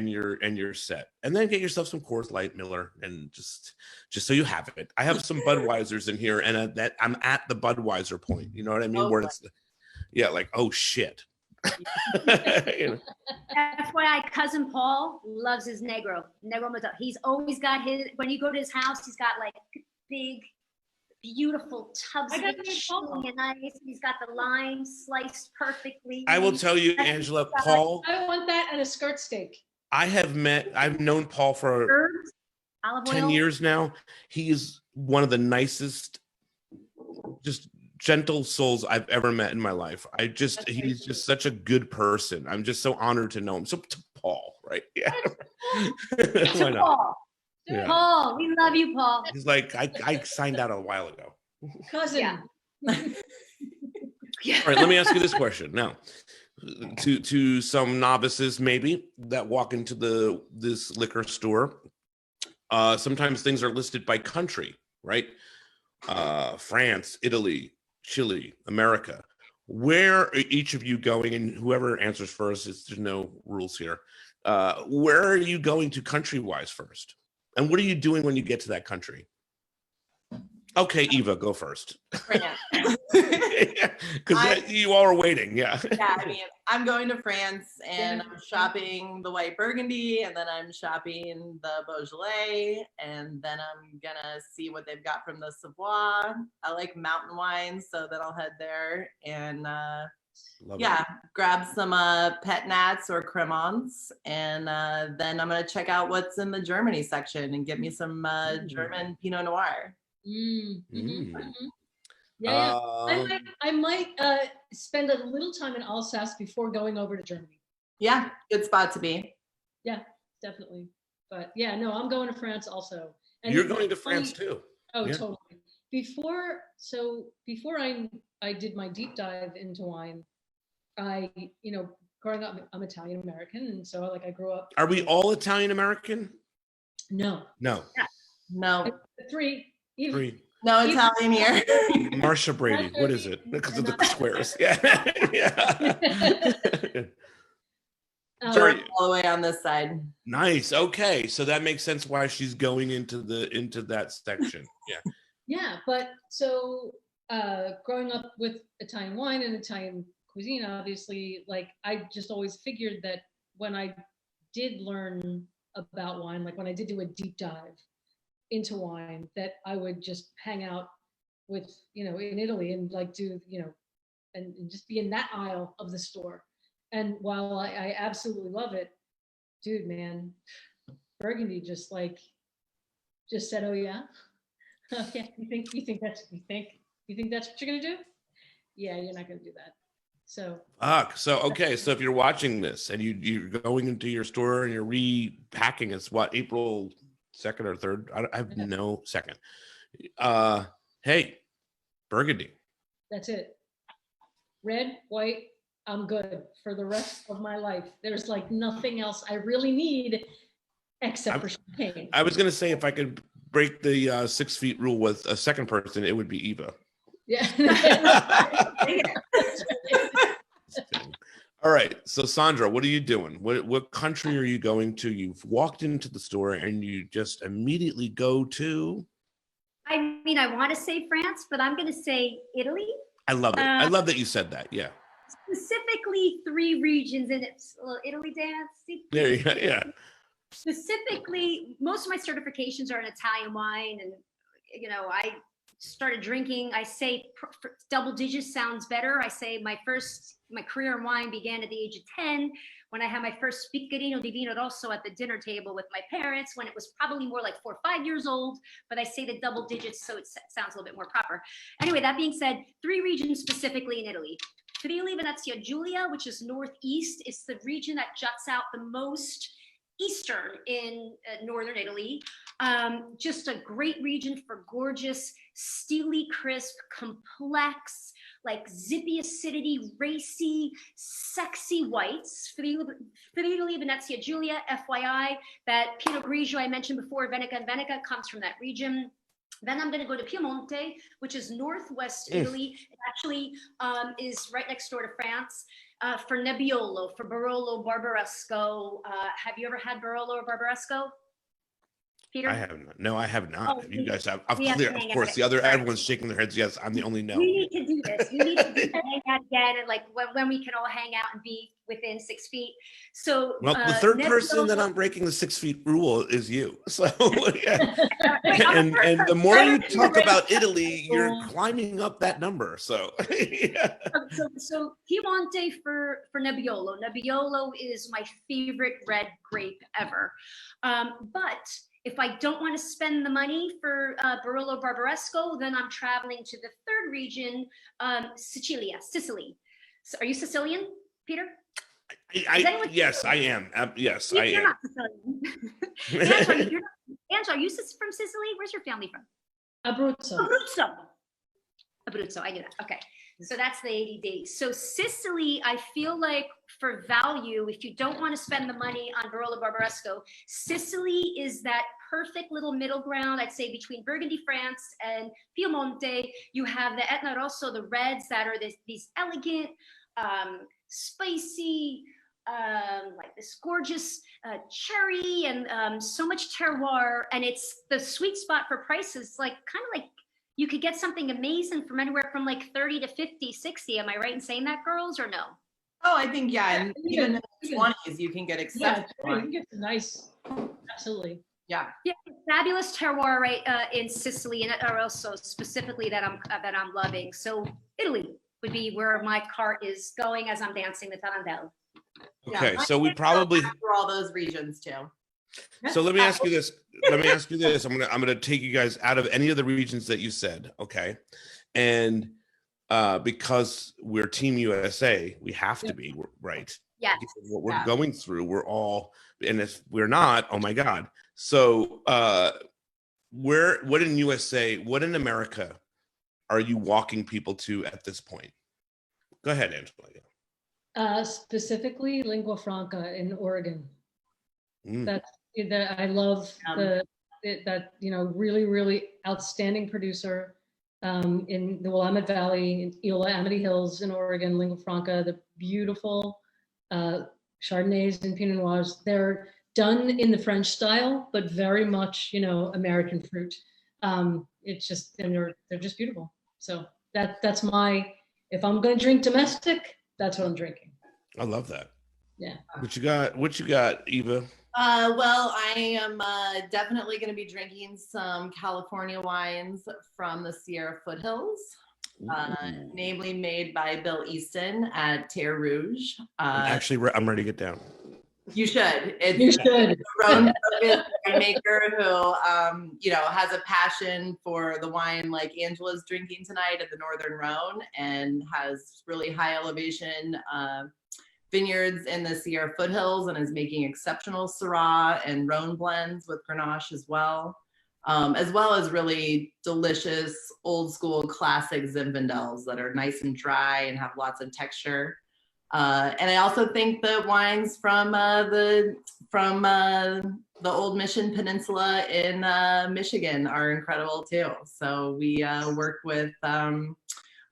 you're set. And then get yourself some Coors Light, Miller, and just so you have it. I have some Budweisers in here, and that I'm at the Budweiser point. You know what I mean? Where it's like, oh shit. That's why cousin Paul loves his Negro Modelo. He's always got when you go to his house, he's got like big, beautiful tubs of it, chilly and nice. He's got the lime sliced perfectly. I will tell you, Angela, Paul. I want that and a skirt steak. I've known Paul for Herbs, olive 10 oil. years now. He is one of the nicest, just gentle souls I've ever met in my life. He's just such a good person. I'm just so honored to know him. So to Paul, right? Yeah. Why not? Paul. Yeah. Paul, we love you, Paul. He's like, I signed out a while ago. Cousin. Yeah. All right, let me ask you this question now. To some novices maybe that walk into this liquor store, sometimes things are listed by country, right? France, Italy, Chile, America. Where are each of you going? And whoever answers first, there's no rules here. Where are you going to country-wise first? And what are you doing when you get to that country? Okay, Eva, go first. Because you all are waiting, yeah. Yeah, I mean, I'm going to France and I'm shopping the white Burgundy, and then I'm shopping the Beaujolais, and then I'm gonna see what they've got from the Savoie. I like mountain wines, so then I'll head there and grab some pet nats or cremants, and then I'm gonna check out what's in the Germany section and get me some German Pinot Noir. Yeah. I might spend a little time in Alsace before going over to Germany. Yeah, good spot to be. Yeah, definitely. But yeah, no, I'm going to France also. And you're going to France too. Oh, yeah. Totally. Before I did my deep dive into wine, growing up, I'm Italian American, and so I grew up. Are we all Italian American? No. No. Three. No Italian here. Marsha Brady, what is it? Because of the squares. Yeah. Sorry. All the way on this side. Nice. Okay, so that makes sense why she's going into that section. Yeah. Yeah, but so growing up with Italian wine and Italian cuisine, obviously, I just always figured that when I did learn about wine, when I did do a deep dive into wine, that I would just hang out with, in Italy and do, and just be in that aisle of the store. And while I absolutely love it, dude, man, Burgundy just said, oh yeah, okay, you think that's what you're gonna do? Yeah, you're not gonna do that. So okay, so if you're watching this and you're going into your store and you're repacking, it's what, April 2nd or 3rd? I have no second. Hey, Burgundy. That's it. Red, white, I'm good for the rest of my life. There's nothing else I really need except for champagne. I was gonna say, if I could break the 6 feet rule with a second person, it would be Eva. Yeah. All right, so Sandra, what are you doing? What country are you going to? You've walked into the store and you just immediately go to? I mean, I want to say France, but I'm going to say Italy. I love it. I love that you said that. Yeah. Specifically 3 regions in it. Italy dance. There you go. Yeah. Specifically, most of my certifications are in Italian wine, and I started drinking. I say double digits sounds better. I say my career in wine began at the age of 10 when I had my first Spiccherino di Vino Rosso at the dinner table with my parents, when it was probably more like 4 or 5 years old, but I say the double digits so it sounds a little bit more proper. Anyway, that being said, 3 regions specifically in Italy. Friuli Venezia Giulia, which is northeast, is the region that juts out the most eastern in northern Italy. Just a great region for gorgeous, steely crisp, complex, zippy acidity, racy, sexy whites. Friuli Venezia Giulia, FYI, that Pinot Grigio I mentioned before, Veneca comes from that region. Then I'm going to go to Piemonte, which is northwest Italy. It actually is right next door to France. For Nebbiolo, for Barolo, Barbaresco. Have you ever had Barolo or Barbaresco? Peter? I have not. No, I have not. You guys have. Of course, everyone's shaking their heads. Yes, I'm the only no. We need to do this. We need to hang out again, and when we can all hang out and be within 6 feet. So, well, the third person that I'm breaking the 6 feet rule is you. So, yeah. and the more you talk about Italy, you're climbing up that number. So, yeah. So Piemonte for Nebbiolo. Nebbiolo is my favorite red grape ever. But If I don't want to spend the money for Barolo Barbaresco, then I'm traveling to the third region, Sicilia, Sicily. So are you Sicilian, Peter? Yes, I am. Yes, I You're am. not Sicilian. Angela, are you from Sicily? Where's your family from? Abruzzo. Abruzzo, I knew that. Okay. So that's the 80 days. So Sicily, I feel like for value, if you don't want to spend the money on Barolo Barbaresco, Sicily is that perfect little middle ground, I'd say, between Burgundy, France and Piemonte. You have the Etna Rosso, the reds that are these elegant, spicy, like this gorgeous cherry and so much terroir. And it's the sweet spot for prices, like kind of like you could get something amazing from anywhere from like 30 to 50, 60. Am I right in saying that, girls, or no? Oh, I think, and even in the 20s, you can get exceptional. Yeah, you can get nice, absolutely. Yeah. Yeah, fabulous terroir right in Sicily, and are also specifically that I'm loving. So Italy would be where my cart is going as I'm dancing the tarantelle. Okay, Yeah, so we probably for all those regions too. So let me ask you this. I'm gonna take you guys out of any of the regions that you said, okay? And because we're Team USA, we have to be right. Yeah. What we're going through, we're all, and if we're not, oh my God. So what in USA, what in America are you walking people to at this point? Go ahead, Angela. Specifically, lingua franca in Oregon. Mm. I love that really, really outstanding producer in the Willamette Valley, in Eola Amity Hills in Oregon, lingua franca, the beautiful Chardonnays and Pinot Noirs. They're done in the French style, but very much, American fruit. It's just, and they're just beautiful. So that's if I'm going to drink domestic, that's what I'm drinking. I love that. Yeah. What you got, Eva? Well, I am definitely going to be drinking some California wines from the Sierra foothills, namely made by Bill Easton at Terre Rouge. I'm ready to get down. You should. You should. Rhone winemaker who, has a passion for the wine like Angela's drinking tonight at the Northern Rhone, and has really high elevation vineyards in the Sierra foothills, and is making exceptional Syrah and Rhone blends with Grenache as well as really delicious old school classic Zinfandels that are nice and dry and have lots of texture. And I also think the wines from the Old Mission Peninsula in Michigan are incredible too. So we work with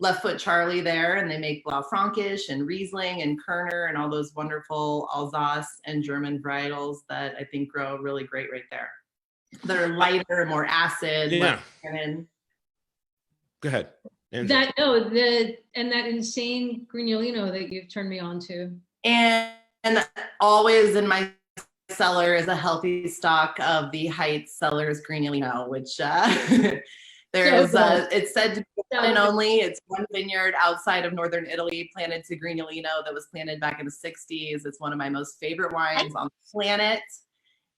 Left Foot Charlie there, and they make Blaufränkisch and Riesling and Kerner and all those wonderful Alsace and German varietals that I think grow really great right there. That are lighter, more acid. Yeah. Go ahead. That insane Grignolino that you've turned me on to. And always in my cellar is a healthy stock of the Heights Cellars Grignolino, which it's said to be one and only. It's one vineyard outside of northern Italy planted to Grignolino that was planted back in the 60s. It's one of my most favorite wines on the planet.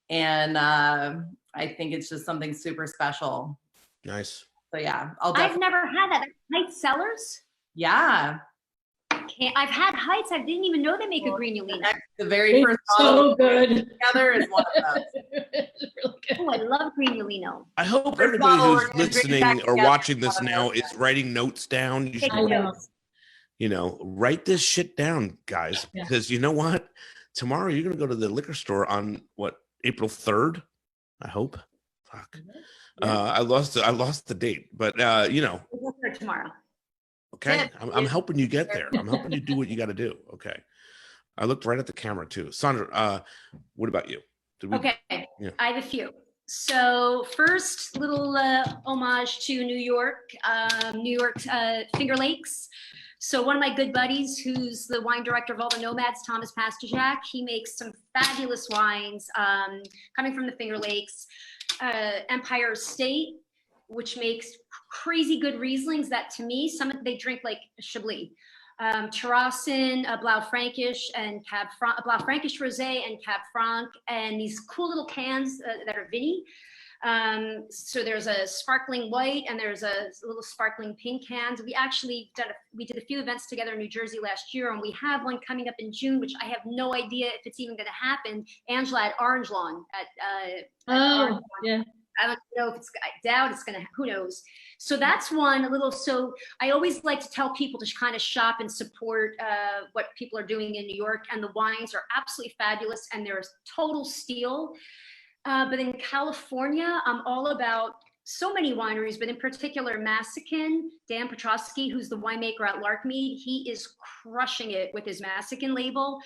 And I think it's just something super special. Nice. So yeah, I've never had that. Heights Cellars? Yeah. I've had Heights. I didn't even know they make a Grignolino. The very first so good together is one of those. It's really good. Oh, I love Grignolino. I hope everybody who's listening or watching this now is writing notes down. You should, write this shit down, guys, because you know what? Tomorrow you're gonna go to the liquor store on April 3rd. I hope. Fuck. I lost the date, but We'll go tomorrow. Okay, I'm helping you get there. I'm helping you do what you got to do. Okay, I looked right at the camera too. Sandra, what about you? Okay, yeah. I have a few. So first, little homage to New York Finger Lakes. So one of my good buddies, who's the wine director of all the Nomads, Thomas Pastajak, he makes some fabulous wines coming from the Finger Lakes. Empire State, which makes crazy good Rieslings that to me, they drink like Chablis. Terrassen, Blaufränkisch, and Blaufränkisch Rosé and Cab Franc, and these cool little cans that are Vinny. So there's a sparkling white and there's a little sparkling pink cans. We did a few events together in New Jersey last year, and we have one coming up in June, which I have no idea if it's even going to happen. Angela at Orange Lawn Orange Lawn. Yeah. I don't know if I doubt it's gonna, who knows? So that's one so I always like to tell people to kind of shop and support what people are doing in New York, and the wines are absolutely fabulous and they're total steal. But in California, I'm all about so many wineries, but in particular Massican, Dan Petrosky, who's the winemaker at Larkmead, he is crushing it with his Massican label.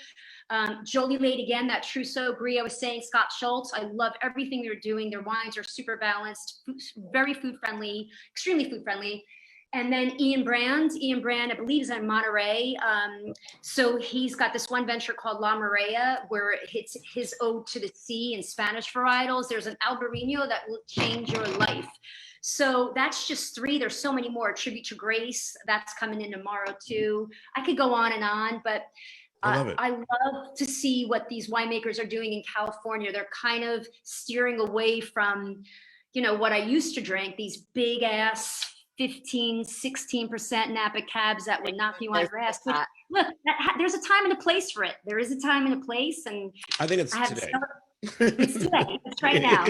Jolie Late again, that Trousseau Brie I was saying, Scott Schultz, I love everything they're doing. Their wines are super balanced, very food friendly, extremely food friendly. And then Ian Brand, I believe, is in Monterey. So he's got this one venture called La Maria, where it's his ode to the sea in Spanish varietals. There's an Albarino that will change your life. So that's just 3. There's so many more. Tribute to Grace, that's coming in tomorrow too. I could go on, but I love to see what these winemakers are doing in California. They're kind of steering away from, what I used to drink, these big ass 15, 16% Napa cabs that would knock you on your ass. But look, there's a time and a place for it. There is a time and a place, and I think it's today. It's today. It's right now.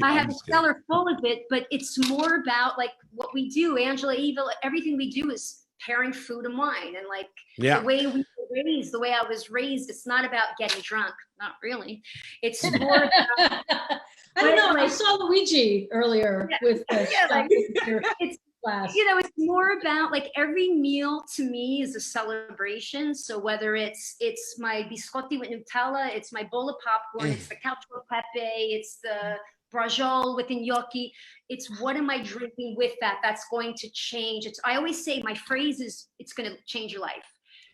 I have a cellar full of it, but it's more about like what we do. Angela, Eva, everything we do is pairing food and wine, and like the way we were raised, the way I was raised. It's not about getting drunk. Not really. It's more about. I don't know. I saw Luigi earlier with it's class. It's more about like every meal to me is a celebration. So whether it's my biscotti with Nutella, it's my bowl of popcorn, it's the cacio e pepe, it's the brajol with gnocchi. It's what am I drinking with that? That's going to change. I always say my phrase is it's going to change your life.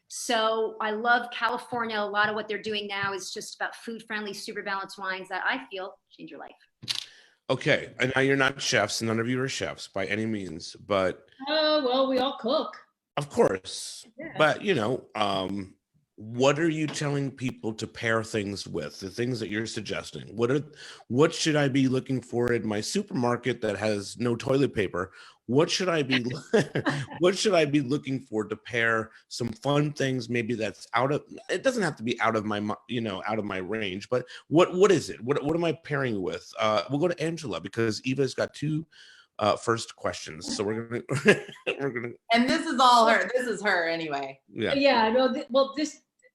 So I love California. A lot of what they're doing now is just about food-friendly, super balanced wines that I feel change your life. Okay, and now you're not chefs. None of you are chefs by any means, but well, we all cook. Of course, but what are you telling people to pair things with? The things that you're suggesting. What should I be looking for in my supermarket that has no toilet paper? What should I be looking for to pair some fun things? Maybe that's it doesn't have to be out of my range, but what is it? What am I pairing with? We'll go to Angela because Eva's got 2 first questions. So we're gonna and this is all her. This is her anyway. Yeah. No.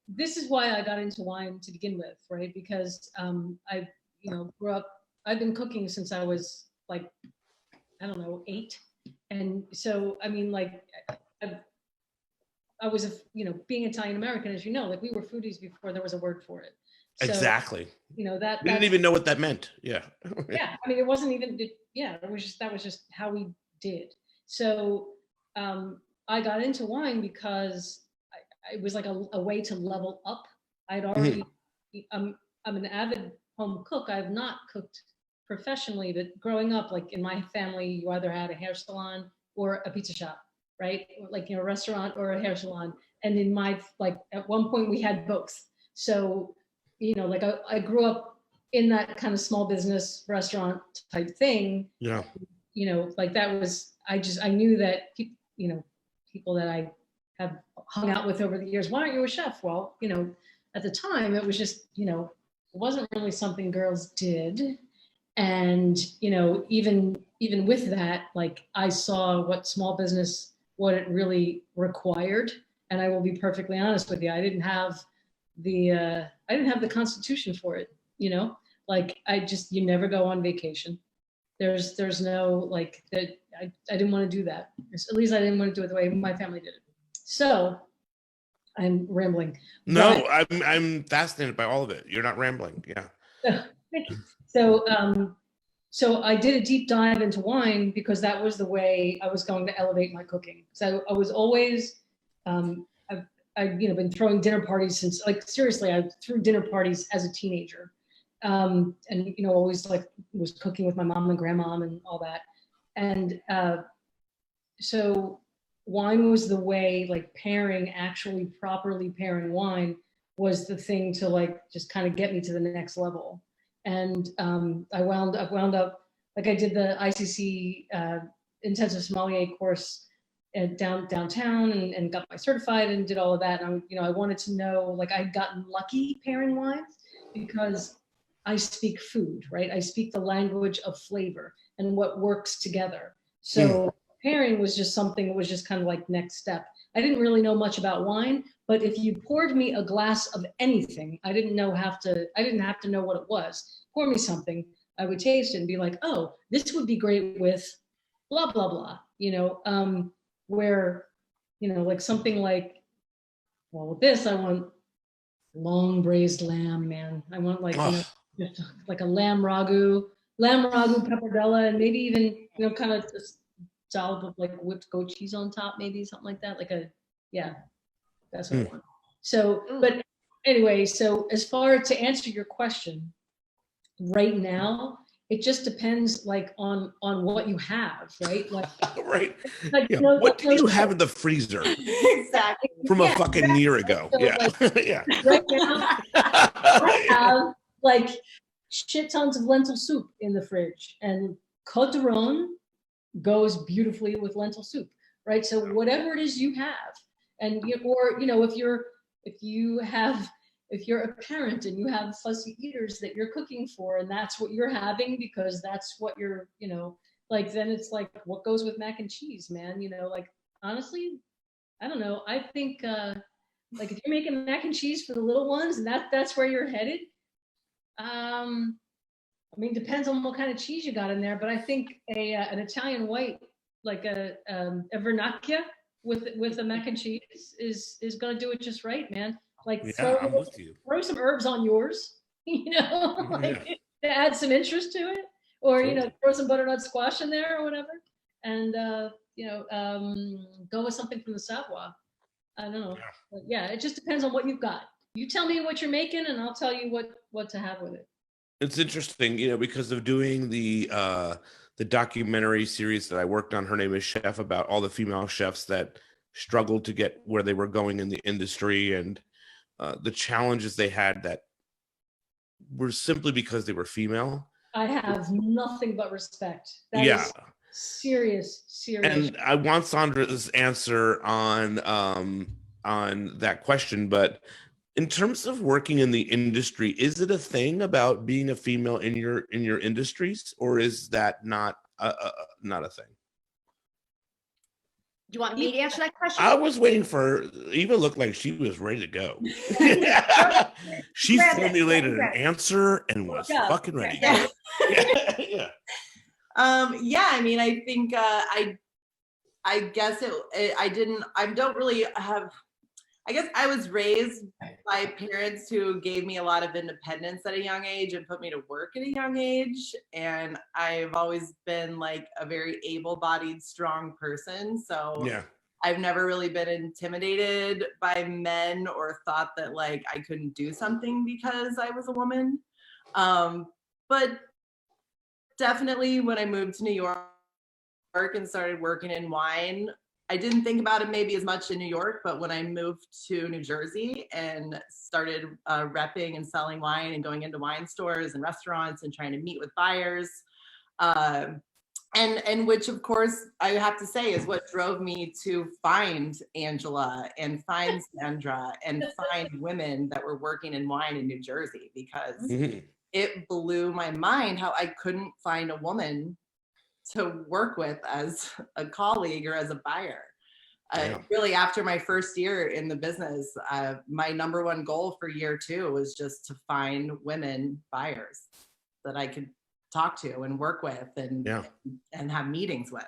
This is why I got into wine to begin with, right? Because I grew up. I've been cooking since I was like, I don't know, 8. And so, I mean, like, I was, being Italian American, as you know, like we were foodies before there was a word for it. So, exactly. We didn't even know what that meant. Yeah. Yeah. I mean, it wasn't even. That was just how we did. So I got into wine because it was like a way to level up. I'd already. I'm an avid home cook. I've not cooked professionally, but growing up, like in my family, you either had a hair salon or a pizza shop, right? Like a restaurant or a hair salon. And in at one point we had both. So, like I grew up in that kind of small business restaurant type thing. Yeah. Like that was, I knew that people that I have hung out with over the years, why aren't you a chef? Well, at the time it was just, it wasn't really something girls did. And, even with that, like I saw what it really required. And I will be perfectly honest with you. I didn't have the constitution for it, like you never go on vacation. There's no like that. I didn't want to do that. At least I didn't want to do it the way my family did it. So I'm rambling. No, I'm fascinated by all of it. You're not rambling. Yeah. Thank you. So I did a deep dive into wine because that was the way I was going to elevate my cooking. So I was always, I've been throwing dinner parties since, like, seriously, I threw dinner parties as a teenager. And, always like was cooking with my mom and grandmom and all that. And so wine was the way, like actually properly pairing wine was the thing to like just kind of get me to the next level. And I wound up like I did the ICC intensive sommelier course at downtown and got my certified and did all of that. And I wanted to know, like, I'd gotten lucky pairing wines because I speak food, right? I speak the language of flavor and what works together. So pairing was just something that was just kind of like next step. I didn't really know much about wine, but if you poured me a glass of anything, I didn't have to know what it was. Pour me something, I would taste it and be like, oh, this would be great with blah, blah, blah, where, like something like, well, with this, I want long braised lamb, man. I want like, just like a lamb ragu, pappardelle, and maybe even, kind of just dollop of like whipped goat cheese on top, maybe something like that. That's what I want. So, but anyway, so as far to answer your question, right now, it just depends like on what you have, right? Like, right. Like, what do you have in the freezer? Exactly. From a fucking year ago. So, yeah. Like, yeah. Right now, I have like shit tons of lentil soup in the fridge, and Côte d'Aron goes beautifully with lentil soup, right? So whatever it is you have, and if you're a parent and you have fussy eaters that you're cooking for, and that's what you're having because that's what you're, like, then it's like, what goes with mac and cheese, man? Like, honestly, I don't know. I think, like, if you're making mac and cheese for the little ones and that's where you're headed, I mean, depends on what kind of cheese you got in there, but I think an Italian white, like a vernacchia with the mac and cheese is going to do it just right, man. Like, I'm with you. Throw some herbs on yours, to add some interest to it, or throw some butternut squash in there or whatever, and go with something from the Savoie. I don't know, but it just depends on what you've got. You tell me what you're making, and I'll tell you what to have with it. It's interesting, because of doing the documentary series that I worked on. Her Name is Chef, about all the female chefs that struggled to get where they were going in the industry, and the challenges they had that were simply because they were female. I have nothing but respect. That is serious. And I want Sandra's answer on that question, but in terms of working in the industry, is it a thing about being a female in your industries, or is that not a thing? Do you want me to answer that question? I was waiting for Eva. Looked like she was ready to go. She formulated an answer and was fucking ready. Yeah. I mean, I think I guess I guess I was raised by parents who gave me a lot of independence at a young age and put me to work at a young age. And I've always been like a very able-bodied, strong person. So I've never really been intimidated by men or thought that like I couldn't do something because I was a woman. But definitely when I moved to New York and started working in wine, I didn't think about it maybe as much in New York, but when I moved to New Jersey and started repping and selling wine and going into wine stores and restaurants and trying to meet with buyers, and which of course I have to say is what drove me to find Angela and find Sandra and find women that were working in wine in New Jersey, because it blew my mind how I couldn't find a woman to work with as a colleague or as a buyer. Really, after my first year in the business, my number one goal for year 2 was just to find women buyers that I could talk to and work with and have meetings with.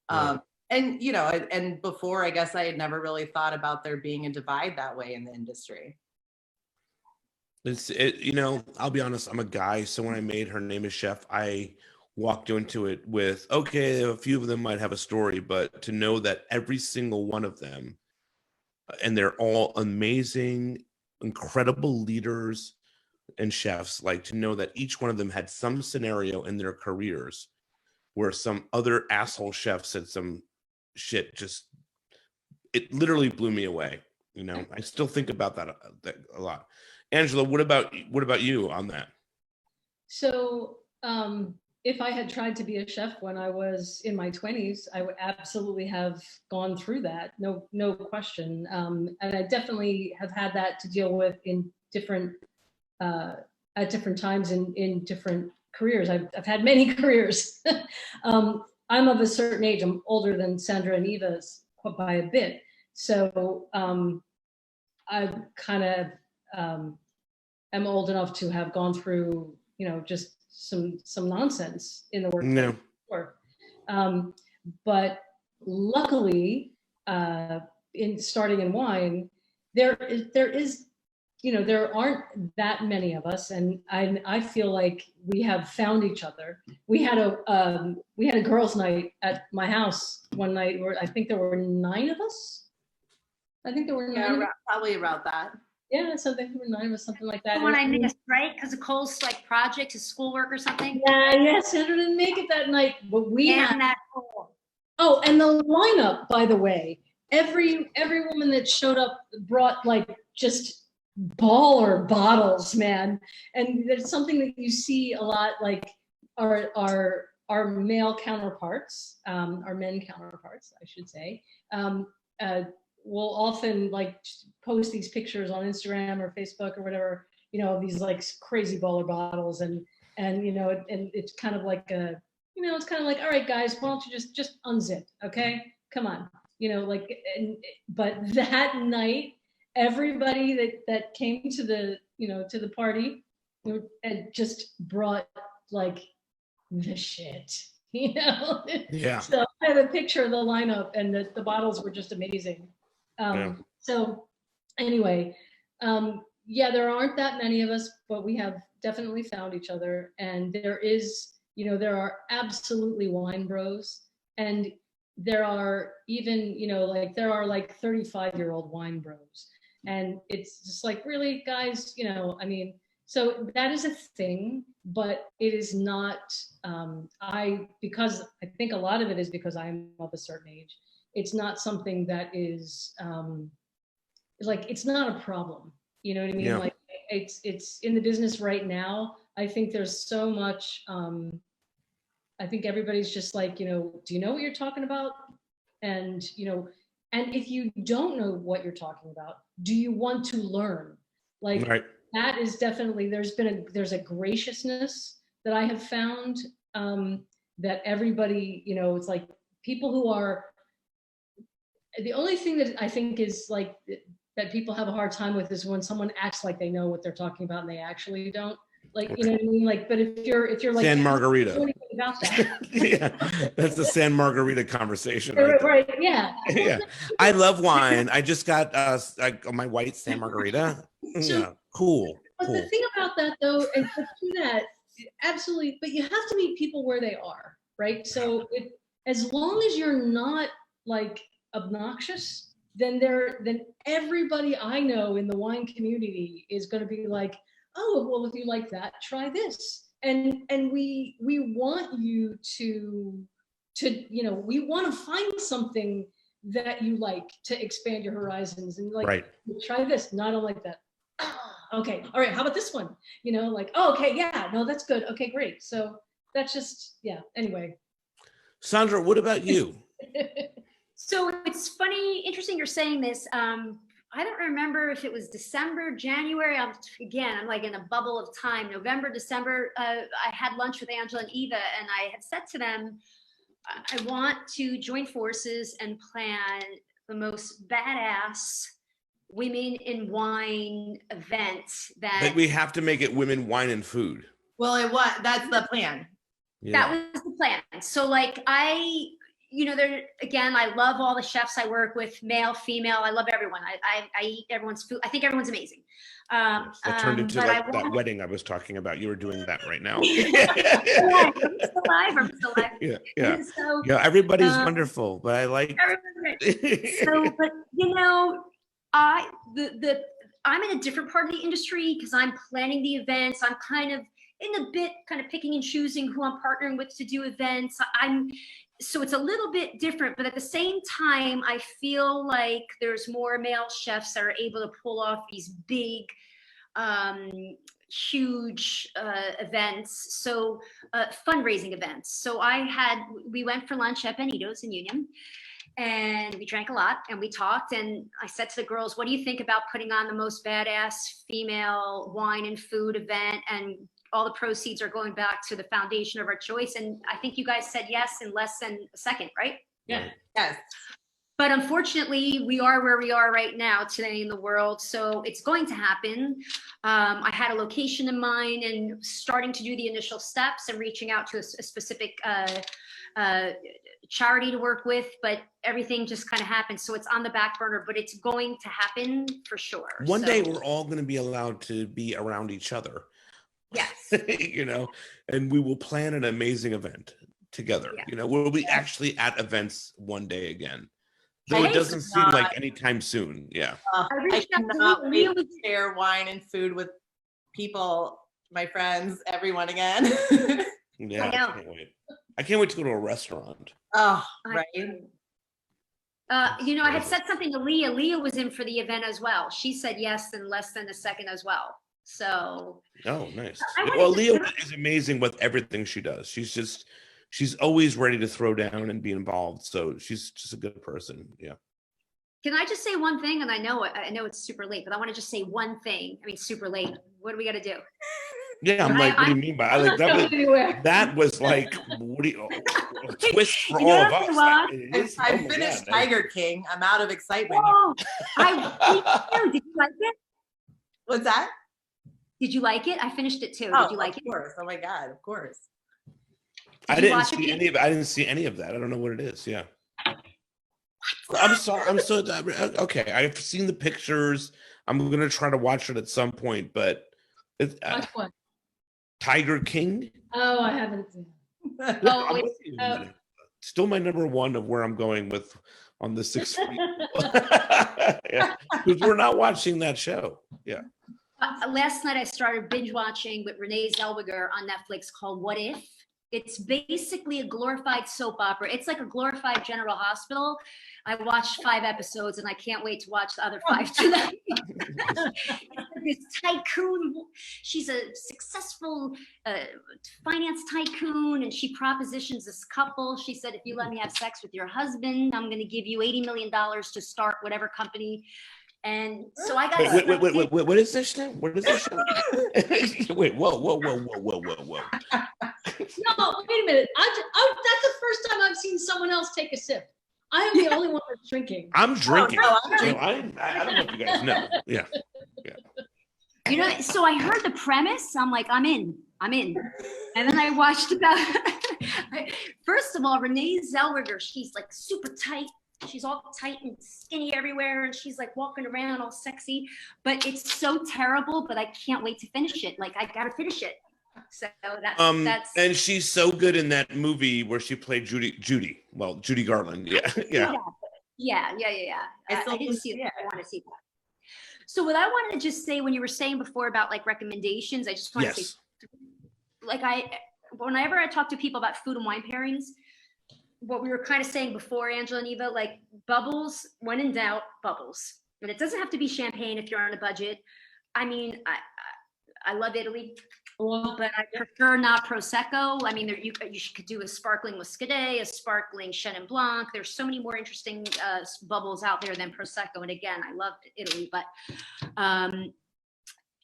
And and before, I guess I had never really thought about there being a divide that way in the industry. I'll be honest, I'm a guy, so when I made Her Name is Chef, I walked into it with, okay, a few of them might have a story, but to know that every single one of them, and they're all amazing, incredible leaders and chefs, like to know that each one of them had some scenario in their careers where some other asshole chef said some shit just it literally blew me away. You know, I still think about that a lot. Angela, what about you on that? So if I had tried to be a chef when I was in my 20s, I would absolutely have gone through that. No question. And I definitely have had that to deal with in different, at different times in different careers. I've had many careers. I'm of a certain age. I'm older than Sandra and Eva by a bit. So I kind of am old enough to have gone through, just some nonsense in the workplace. No. Before. But luckily, in starting in wine, there is, there aren't that many of us, and I feel like we have found each other. We had a girls' night at my house one night where I think there were 9 of us. I think there were 9. Probably about that. Yeah, so there were 9 of us, something like that. The one I missed, right? Because of Cole's like project, his schoolwork or something. Yeah, Sandra didn't make it that night, but we had that Cole. Oh, and the lineup, by the way, every woman that showed up brought like just baller bottles, man. And there's something that you see a lot, like our male counterparts, our men counterparts, I should say, will often like post these pictures on Instagram or Facebook or whatever, these like crazy baller bottles, and and it's kind of like a, it's kind of like, all right, guys, why don't you just unzip, okay? Come on, but that night, everybody that came to the, to the party, and just brought like the shit, Yeah. So I have a picture of the lineup, and the bottles were just amazing. So anyway, yeah, there aren't that many of us, but we have definitely found each other, and there is, there are absolutely wine bros, and there are even, there are like 35-year-old wine bros, and it's just like, really, guys, so that is a thing, but it is not, because I think a lot of it is because I'm of a certain age. It's not something that is like, it's not a problem. You know what I mean? Yeah. Like it's in the business right now. I think there's so much, I think everybody's just like, do you know what you're talking about? And, and if you don't know what you're talking about, do you want to learn? Like, right. That is definitely, there's a graciousness that I have found, that everybody, it's like people who are, the only thing that I think is like that people have a hard time with is when someone acts like they know what they're talking about and they actually don't. Like, you know what I mean? Like, but if you're like San Margarita. About that. Yeah, that's the San Margarita conversation. Right. Yeah. Yeah. I love wine. I just got my white San Margarita. So, yeah. Cool. But the thing about that though, and to do that, absolutely, but you have to meet people where they are, right? So as long as you're not like obnoxious, then everybody I know in the wine community is going to be like, oh, well, if you like that, try this. And we want you to we want to find something that you like to expand your horizons, and like, right. Try this, not like that. Okay, all right, how about this one? Like, oh, okay, yeah, no, that's good. Okay, great. So that's just, yeah, anyway. Sandra, what about you? So it's funny, interesting you're saying this. I don't remember if it was December, January. I'm like in a bubble of time. November, December, I had lunch with Angela and Eva, and I had said to them, I want to join forces and plan the most badass women in wine event that we have to make it women, wine, and food. Well, that's the plan. Yeah. That was the plan. So like there again, I love all the chefs I work with, male, female. I love everyone. I eat everyone's food. I think everyone's amazing. That turned into that wedding I was talking about. You were doing that right now. I'm still alive. Yeah. So, yeah. Everybody's wonderful, but I like. So, but I'm in a different part of the industry because I'm planning the events. I'm kind of in a bit kind of picking and choosing who I'm partnering with to do events. So it's a little bit different, but at the same time, I feel like there's more male chefs that are able to pull off these big, huge events. So fundraising events. So we went for lunch at Benito's in Union, and we drank a lot and we talked, and I said to the girls, what do you think about putting on the most badass female wine and food event, and all the proceeds are going back to the foundation of our choice? And I think you guys said yes in less than a second, right? Yeah. Yes. But unfortunately, we are where we are right now today in the world. So it's going to happen. I had a location in mind and starting to do the initial steps and reaching out to a specific charity to work with, but everything just kind of happened. So it's on the back burner, but it's going to happen for sure. One day we're all going to be allowed to be around each other. Yes. You know, and we will plan an amazing event together. Yeah. You know, we'll be actually at events one day again. Though it doesn't seem like anytime soon. Yeah. I cannot wait to share wine and food with people, my friends, everyone again. Yeah, I can't wait. I can't wait to go to a restaurant. Oh, right. You know, I had said something to Leah. Leah was in for the event as well. She said yes in less than a second as well. So. Oh, nice. Well, Leah is amazing with everything she does. She's always ready to throw down and be involved. So she's just a good person. Yeah. Can I just say one thing? And I know it's super late, but I want to just say one thing. I mean, super late. What do we got to do? Yeah, I'm like, what do you mean by that was like, what do you, a twist for all of us. I finished Tiger King. I'm out of excitement. Oh, did you like it? What's that? Did you like it? I finished it too. Oh, did you like it? Of course. Oh my God, of course. I didn't see any of it. I didn't see any of that. I don't know what it is. Yeah. I'm sorry. I'm so okay. I've seen the pictures. I'm gonna try to watch it at some point, but it's Tiger King. Oh, I haven't seen it. Oh, still my number one of where I'm going with on the 6 feet. Yeah, because we're not watching that show. Yeah. Last night I started binge watching with Renee Zellweger on Netflix called What If? It's basically a glorified soap opera. It's like a glorified General Hospital. I watched 5 episodes and I can't wait to watch the other 5 tonight. This tycoon, she's a successful finance tycoon, and she propositions this couple. She said, if you let me have sex with your husband, I'm going to give you $80 million to start whatever company. And so I got wait, what is this now? What is this? Wait, whoa. No, wait a minute. That's the first time I've seen someone else take a sip. I am the only one that's drinking. I'm drinking. Oh, no, I'm drinking. I don't know if you guys know. Yeah. You know, so I heard the premise. I'm like, I'm in. And then I watched about, first of all, Renee Zellweger, she's like super tight. She's all tight and skinny everywhere, and she's like walking around all sexy, but it's so terrible, but I can't wait to finish it. Like, I gotta finish it. So that's and she's so good in that movie where she played Judy Garland. Yeah. I didn't see that. I want to see that. So what I wanted to just say, when you were saying before about like recommendations, I just want to say, like, whenever I talk to people about food and wine pairings, what we were kind of saying before, Angela and Eva, like bubbles, when in doubt, bubbles. And it doesn't have to be champagne if you're on a budget. I mean, I love Italy, but I prefer not Prosecco. I mean, you could do a sparkling Muscadet, a sparkling Chenin Blanc. There's so many more interesting bubbles out there than Prosecco. And again, I love Italy, but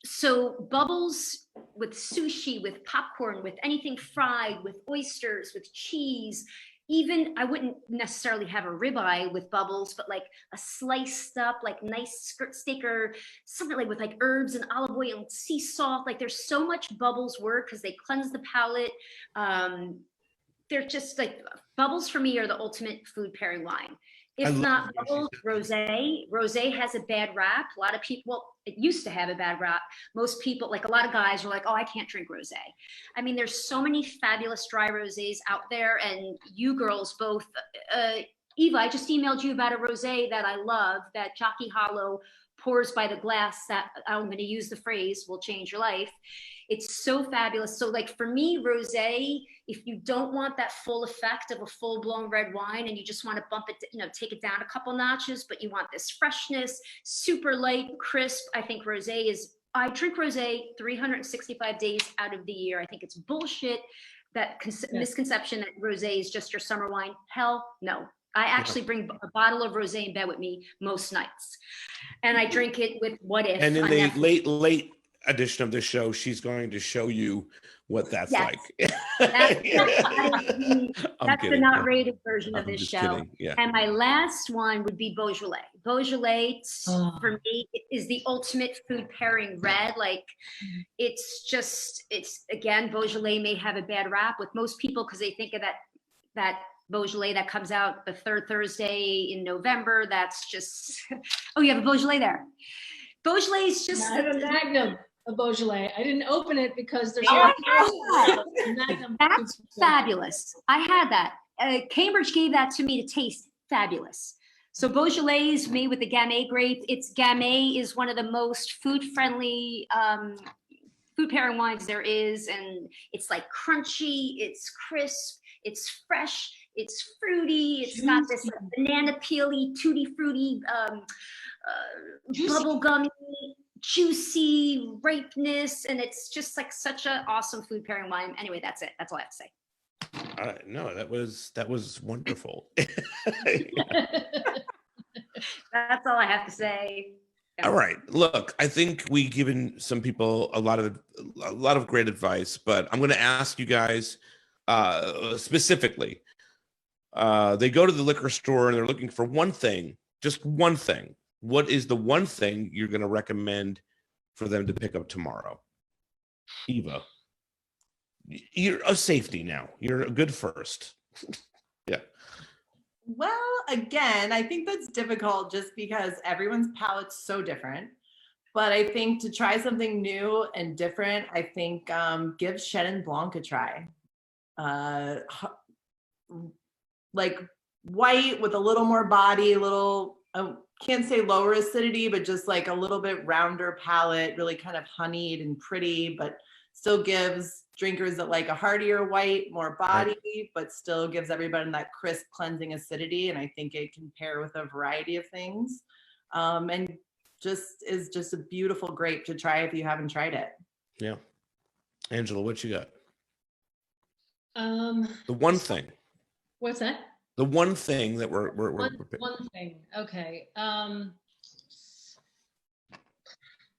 so bubbles with sushi, with popcorn, with anything fried, with oysters, with cheese. Even I wouldn't necessarily have a ribeye with bubbles, but like a sliced up, like nice skirt steak or something like with like herbs and olive oil and sea salt. Like there's so much bubbles work because they cleanse the palate. They're just like bubbles for me are the ultimate food pairing wine. If not bubbles, rosé. Rosé has a bad rap. A lot of people, well, it used to have a bad rap. Most people, like a lot of guys are like, oh, I can't drink rosé. I mean, there's so many fabulous dry rosés out there, and you girls both, Eva, I just emailed you about a rosé that I love that Jockey Hollow pours by the glass that I'm going to use the phrase will change your life. It's so fabulous. So like for me, rosé, if you don't want that full effect of a full blown red wine and you just want to bump it, take it down a couple notches, but you want this freshness, super light, crisp, I think rosé is, I drink rosé 365 days out of the year. I think it's bullshit, that misconception that rosé is just your summer wine. Hell no. I actually bring a bottle of rosé in bed with me most nights. And I drink it with What If. And in the late edition of the show, she's going to show you what that's like. That's the not rated version of this show. Kidding. Yeah. And my last one would be Beaujolais. Beaujolais, for me, is the ultimate food pairing red. Like, it's again, Beaujolais may have a bad rap with most people because they think of that Beaujolais that comes out the third Thursday in November. That's just, oh, you have a Beaujolais there. Beaujolais is just. I have a Magnum of Beaujolais. I didn't open it because there's Magnum. That's fabulous. I had that. Cambridge gave that to me to taste. Fabulous. So Beaujolais is made with the Gamay grape. Gamay is one of the most food-friendly food pairing wines there is, and it's like crunchy, it's crisp, it's fresh, it's fruity, it's got this banana peely, tutti fruity, bubble gummy, juicy ripeness, and it's just like such an awesome food pairing wine. Anyway, that's it. That's all I have to say. No, that was wonderful. That's all I have to say. All right. Look, I think we've given some people a lot of great advice, but I'm going to ask you guys specifically. They go to the liquor store and they're looking for one thing, just one thing. What is the one thing you're going to recommend for them to pick up tomorrow? Eva, you're a safety now. You're a good first. Yeah. Well, again, I think that's difficult just because everyone's palate's so different. But I think to try something new and different, I think give Chenin Blanc a try. Like white with a little more body, can't say lower acidity, but just like a little bit rounder palate, really kind of honeyed and pretty, but still gives drinkers that like a heartier white, more body, but still gives everybody that crisp cleansing acidity. And I think it can pair with a variety of things. And is just a beautiful grape to try if you haven't tried it. Yeah. Angela, what you got? The one thing. What's that? The one thing that we're one thing. Okay.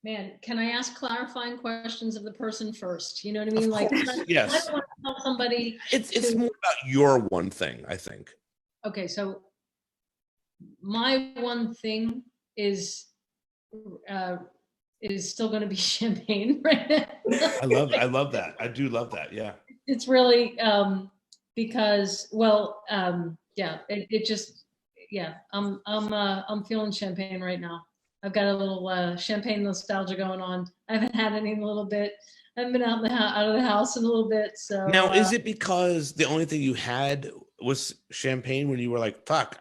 Man, can I ask clarifying questions of the person first? You know what I mean? Like, yes. I don't want to tell somebody. It's more about your one thing, I think. Okay, so my one thing is still going to be champagne, right? I love that. I do love that. Yeah. It's really because, well, yeah, it just, yeah, I'm feeling champagne right now. I've got a little champagne nostalgia going on. I haven't had any in a little bit. I haven't been out of the house in a little bit. So now, is it because the only thing you had was champagne when you were like, "Fuck,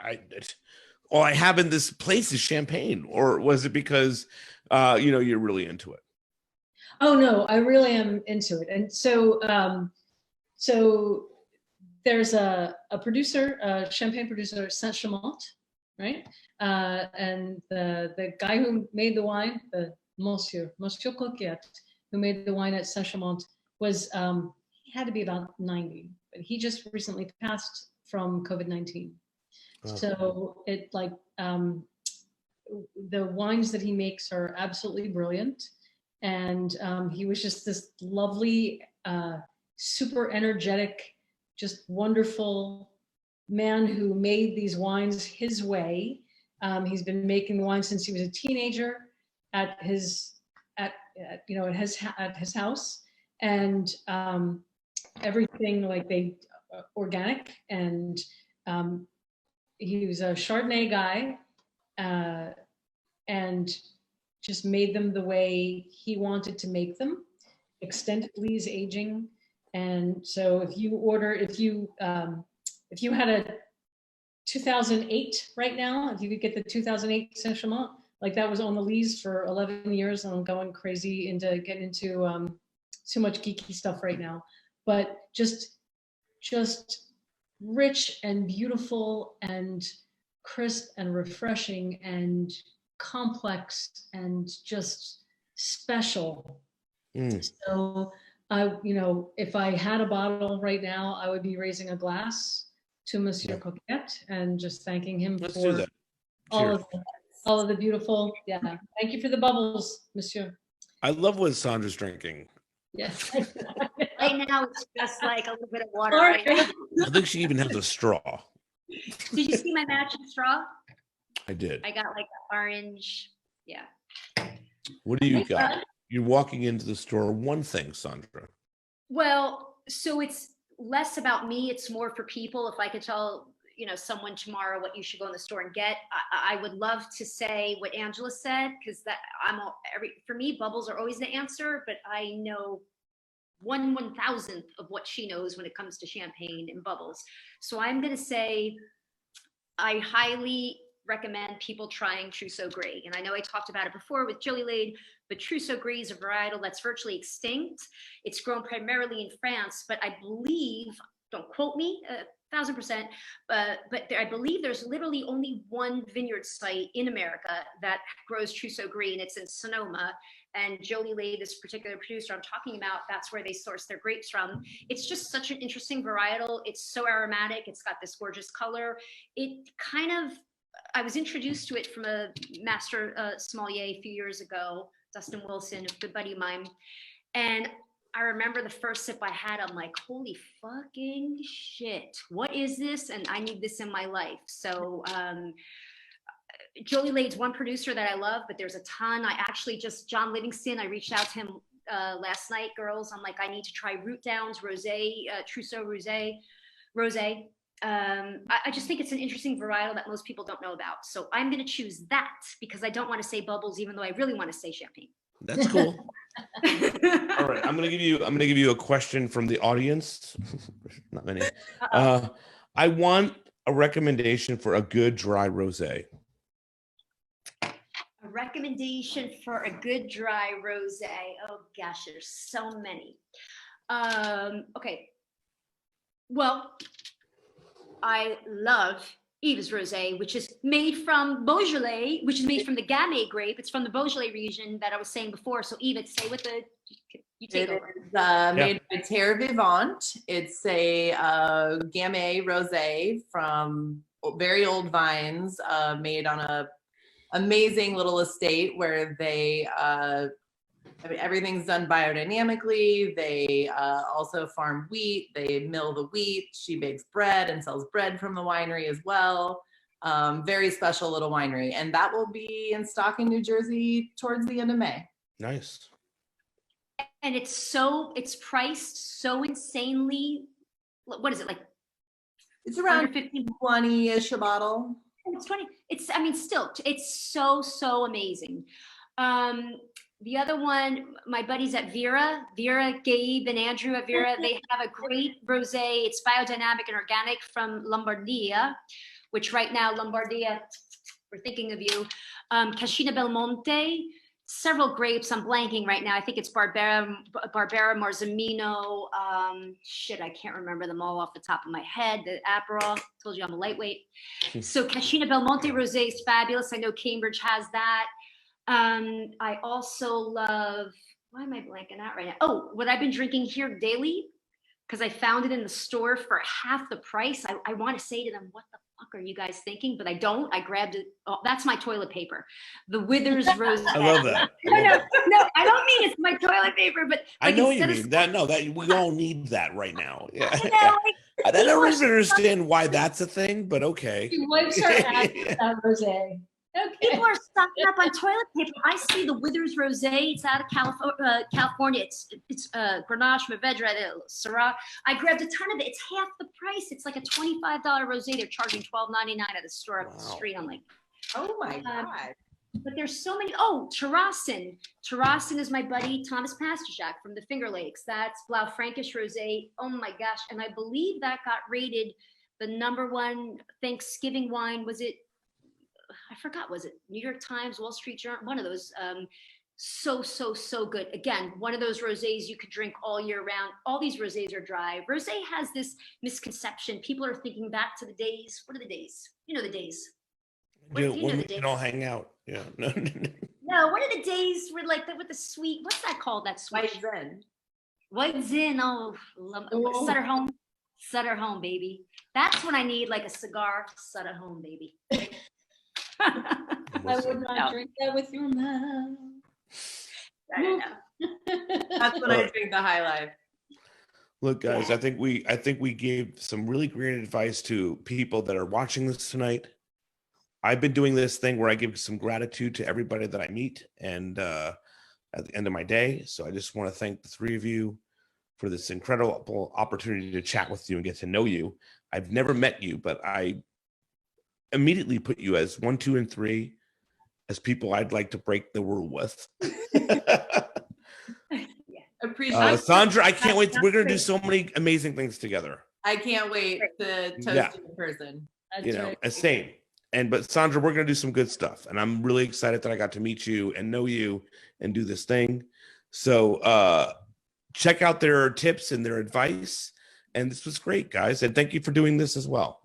all I have in this place is champagne," or was it because you're really into it? Oh no, I really am into it, and so so there's a producer, a champagne producer, Saint Chamond, right? And the guy who made the wine, the Monsieur Coquette, who made the wine at Saint Chamond, was he had to be about 90, but he just recently passed from COVID-19. Oh. So it like the wines that he makes are absolutely brilliant, and he was just this lovely, super energetic, just wonderful man who made these wines his way. He's been making the wine since he was a teenager at his house, and everything like organic, and he was a Chardonnay guy, and just made them the way he wanted to make them, extended lees aging. And so if you had 2008 right now. If you could get the 2008 Saint-Chamond, like that was on the lees for 11 years, and I'm going crazy into getting into too much geeky stuff right now. But just rich and beautiful and crisp and refreshing and complex and just special. So if I had a bottle right now, I would be raising a glass to Monsieur Coquette and just thanking him for all of the beautiful. Yeah, thank you for the bubbles, Monsieur. I love what Sandra's drinking. Yes. Right now, it's just like a little bit of water. Sorry. Right now. I think she even has a straw. Did you see my matching straw? I did. I got like an orange. Yeah. What do you got? You're walking into the store. One thing, Sandra. Well, so it's less about me. It's more for people. If I could tell, someone tomorrow what you should go in the store and get, I would love to say what Angela said, because for me, bubbles are always the answer, but I know 1/1000th of what she knows when it comes to champagne and bubbles. So I'm going to say I highly recommend people trying Trousseau Gris. And I know I talked about it before with Joli Lade, but Trousseau Gris is a varietal that's virtually extinct. It's grown primarily in France, but I believe, don't quote me, 1000%, but I believe there's literally only one vineyard site in America that grows Trousseau Gris, and it's in Sonoma. And Joli Lade, this particular producer I'm talking about, that's where they source their grapes from. It's just such an interesting varietal. It's so aromatic. It's got this gorgeous color. I was introduced to it from a master sommelier a few years ago, Dustin Wilson, a good buddy of mine. And I remember the first sip I had, I'm like, holy fucking shit, what is this? And I need this in my life. So Joli Lade's one producer that I love, but there's a ton. John Livingston, I reached out to him last night, girls. I'm like, I need to try Root Downs Rosé, Trousseau Rosé. I just think it's an interesting varietal that most people don't know about. So I'm going to choose that because I don't want to say bubbles, even though I really want to say champagne. That's cool. All right, I'm gonna give you a question from the audience. Not many. I want a recommendation for a good dry rosé. A recommendation for a good dry rosé. Oh gosh, there's so many. Okay. Well, I love Yves Rosé, which is made from Beaujolais, which is made from the Gamay grape. It's from the Beaujolais region that I was saying before. So Yves, say what you take over. It's made by Terre Vivant. It's a Gamay Rosé from very old vines, made on a amazing little estate where they everything's done biodynamically. They also farm wheat. They mill the wheat. She bakes bread and sells bread from the winery as well. Very special little winery. And that will be in stock in New Jersey towards the end of May. Nice. And it's priced so insanely, what is it, like? It's around 20-ish a bottle. It's 20. It's so amazing. The other one, my buddies at Vera, Gabe and Andrew at Vera, they have a great rosé. It's biodynamic and organic from Lombardia, which right now, Lombardia, we're thinking of you. Cascina Belmonte, several grapes. I'm blanking right now. I think it's Barbera, Marzemino. I can't remember them all off the top of my head. The Aperol, told you I'm a lightweight. So Cascina Belmonte rosé is fabulous. I know Cambridge has that. I also love, why am I blanking out right now? Oh, what I've been drinking here daily, because I found it in the store for half the price. I want to say to them, what the fuck are you guys thinking? But I don't. I grabbed it. Oh, that's my toilet paper. The Withers Rose. I love that. No, I don't mean it's my toilet paper, but I know you mean that. No, that we all need that right now. Yeah. I don't even understand why that's a thing, but okay. She wipes her ass with that rosé. Okay. People are stocking up on toilet paper. I see the Withers Rosé. It's out of California. It's Grenache, Mourvedre, Syrah. I grabbed a ton of it. It's half the price. It's like a $25 rosé. They're charging $12.99 at the store up the street. I'm like, oh my God. But there's so many. Oh, Terrassin. Terrassin is my buddy Thomas Pasterjak from the Finger Lakes. That's Blaufränkisch Rosé. Oh my gosh. And I believe that got rated the #1 Thanksgiving wine. Was it? I forgot. Was it New York Times, Wall Street Journal? One of those. So good. Again, one of those rosés you could drink all year round. All these rosés are dry. Rosé has this misconception. People are thinking back to the days. What are the days? You know the days. When we can all hang out. Yeah. No, what are the days where like with the sweet? What's that called? That sweet. White Zin. White Zin. Sutter home. Sutter home, baby. That's when I need like a cigar. Sutter home, baby. I would not drink that with your mouth. I don't know. That's when I drink the High Life. Look, guys, I think we gave some really great advice to people that are watching this tonight. I've been doing this thing where I give some gratitude to everybody that I meet, and at the end of my day. So I just want to thank the three of you for this incredible opportunity to chat with you and get to know you. I've never met you, but I immediately put you as 1, 2, and 3 as people I'd like to break the rule with. Appreciate Sandra, I can't wait. We're going to do so many amazing things together. I can't wait to toast you in person. Same. But Sandra, we're going to do some good stuff. And I'm really excited that I got to meet you and know you and do this thing. So check out their tips and their advice. And this was great, guys. And thank you for doing this as well.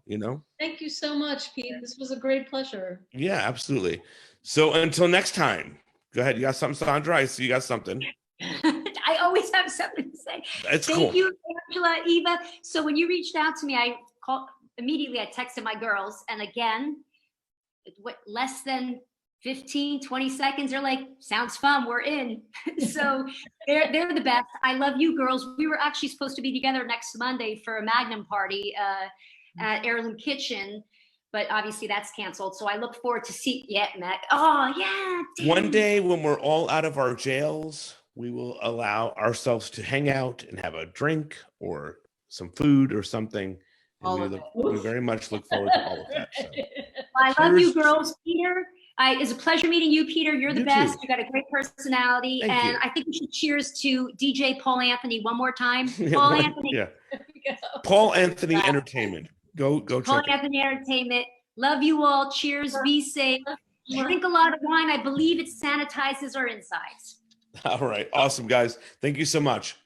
Thank you so much, Pete. This was a great pleasure. Yeah, absolutely. So until next time, go ahead. You got something, Sandra? I see you got something. I always have something to say. It's Thank cool. you, Angela, Eva. So when you reached out to me, I called immediately. I texted my girls, and again, less than 15, 20 seconds, they're like, sounds fun, we're in. So they're the best. I love you girls. We were actually supposed to be together next Monday for a Magnum party at Heirloom Kitchen, but obviously that's canceled. So I look forward to Mac. Oh yeah. Damn. One day when we're all out of our jails, we will allow ourselves to hang out and have a drink or some food or something. And we very much look forward to all of that. So. I love you girls. Peter, it's a pleasure meeting you, Peter. You're the best. Too. You got a great personality. Thank you. I think we should cheers to DJ Paul Anthony one more time. Paul Anthony. Yeah. Paul Anthony Entertainment. Go Paul check Anthony Entertainment. Love you all. Cheers. Be safe. Drink a lot of wine. I believe it sanitizes our insides. All right. Awesome, guys. Thank you so much.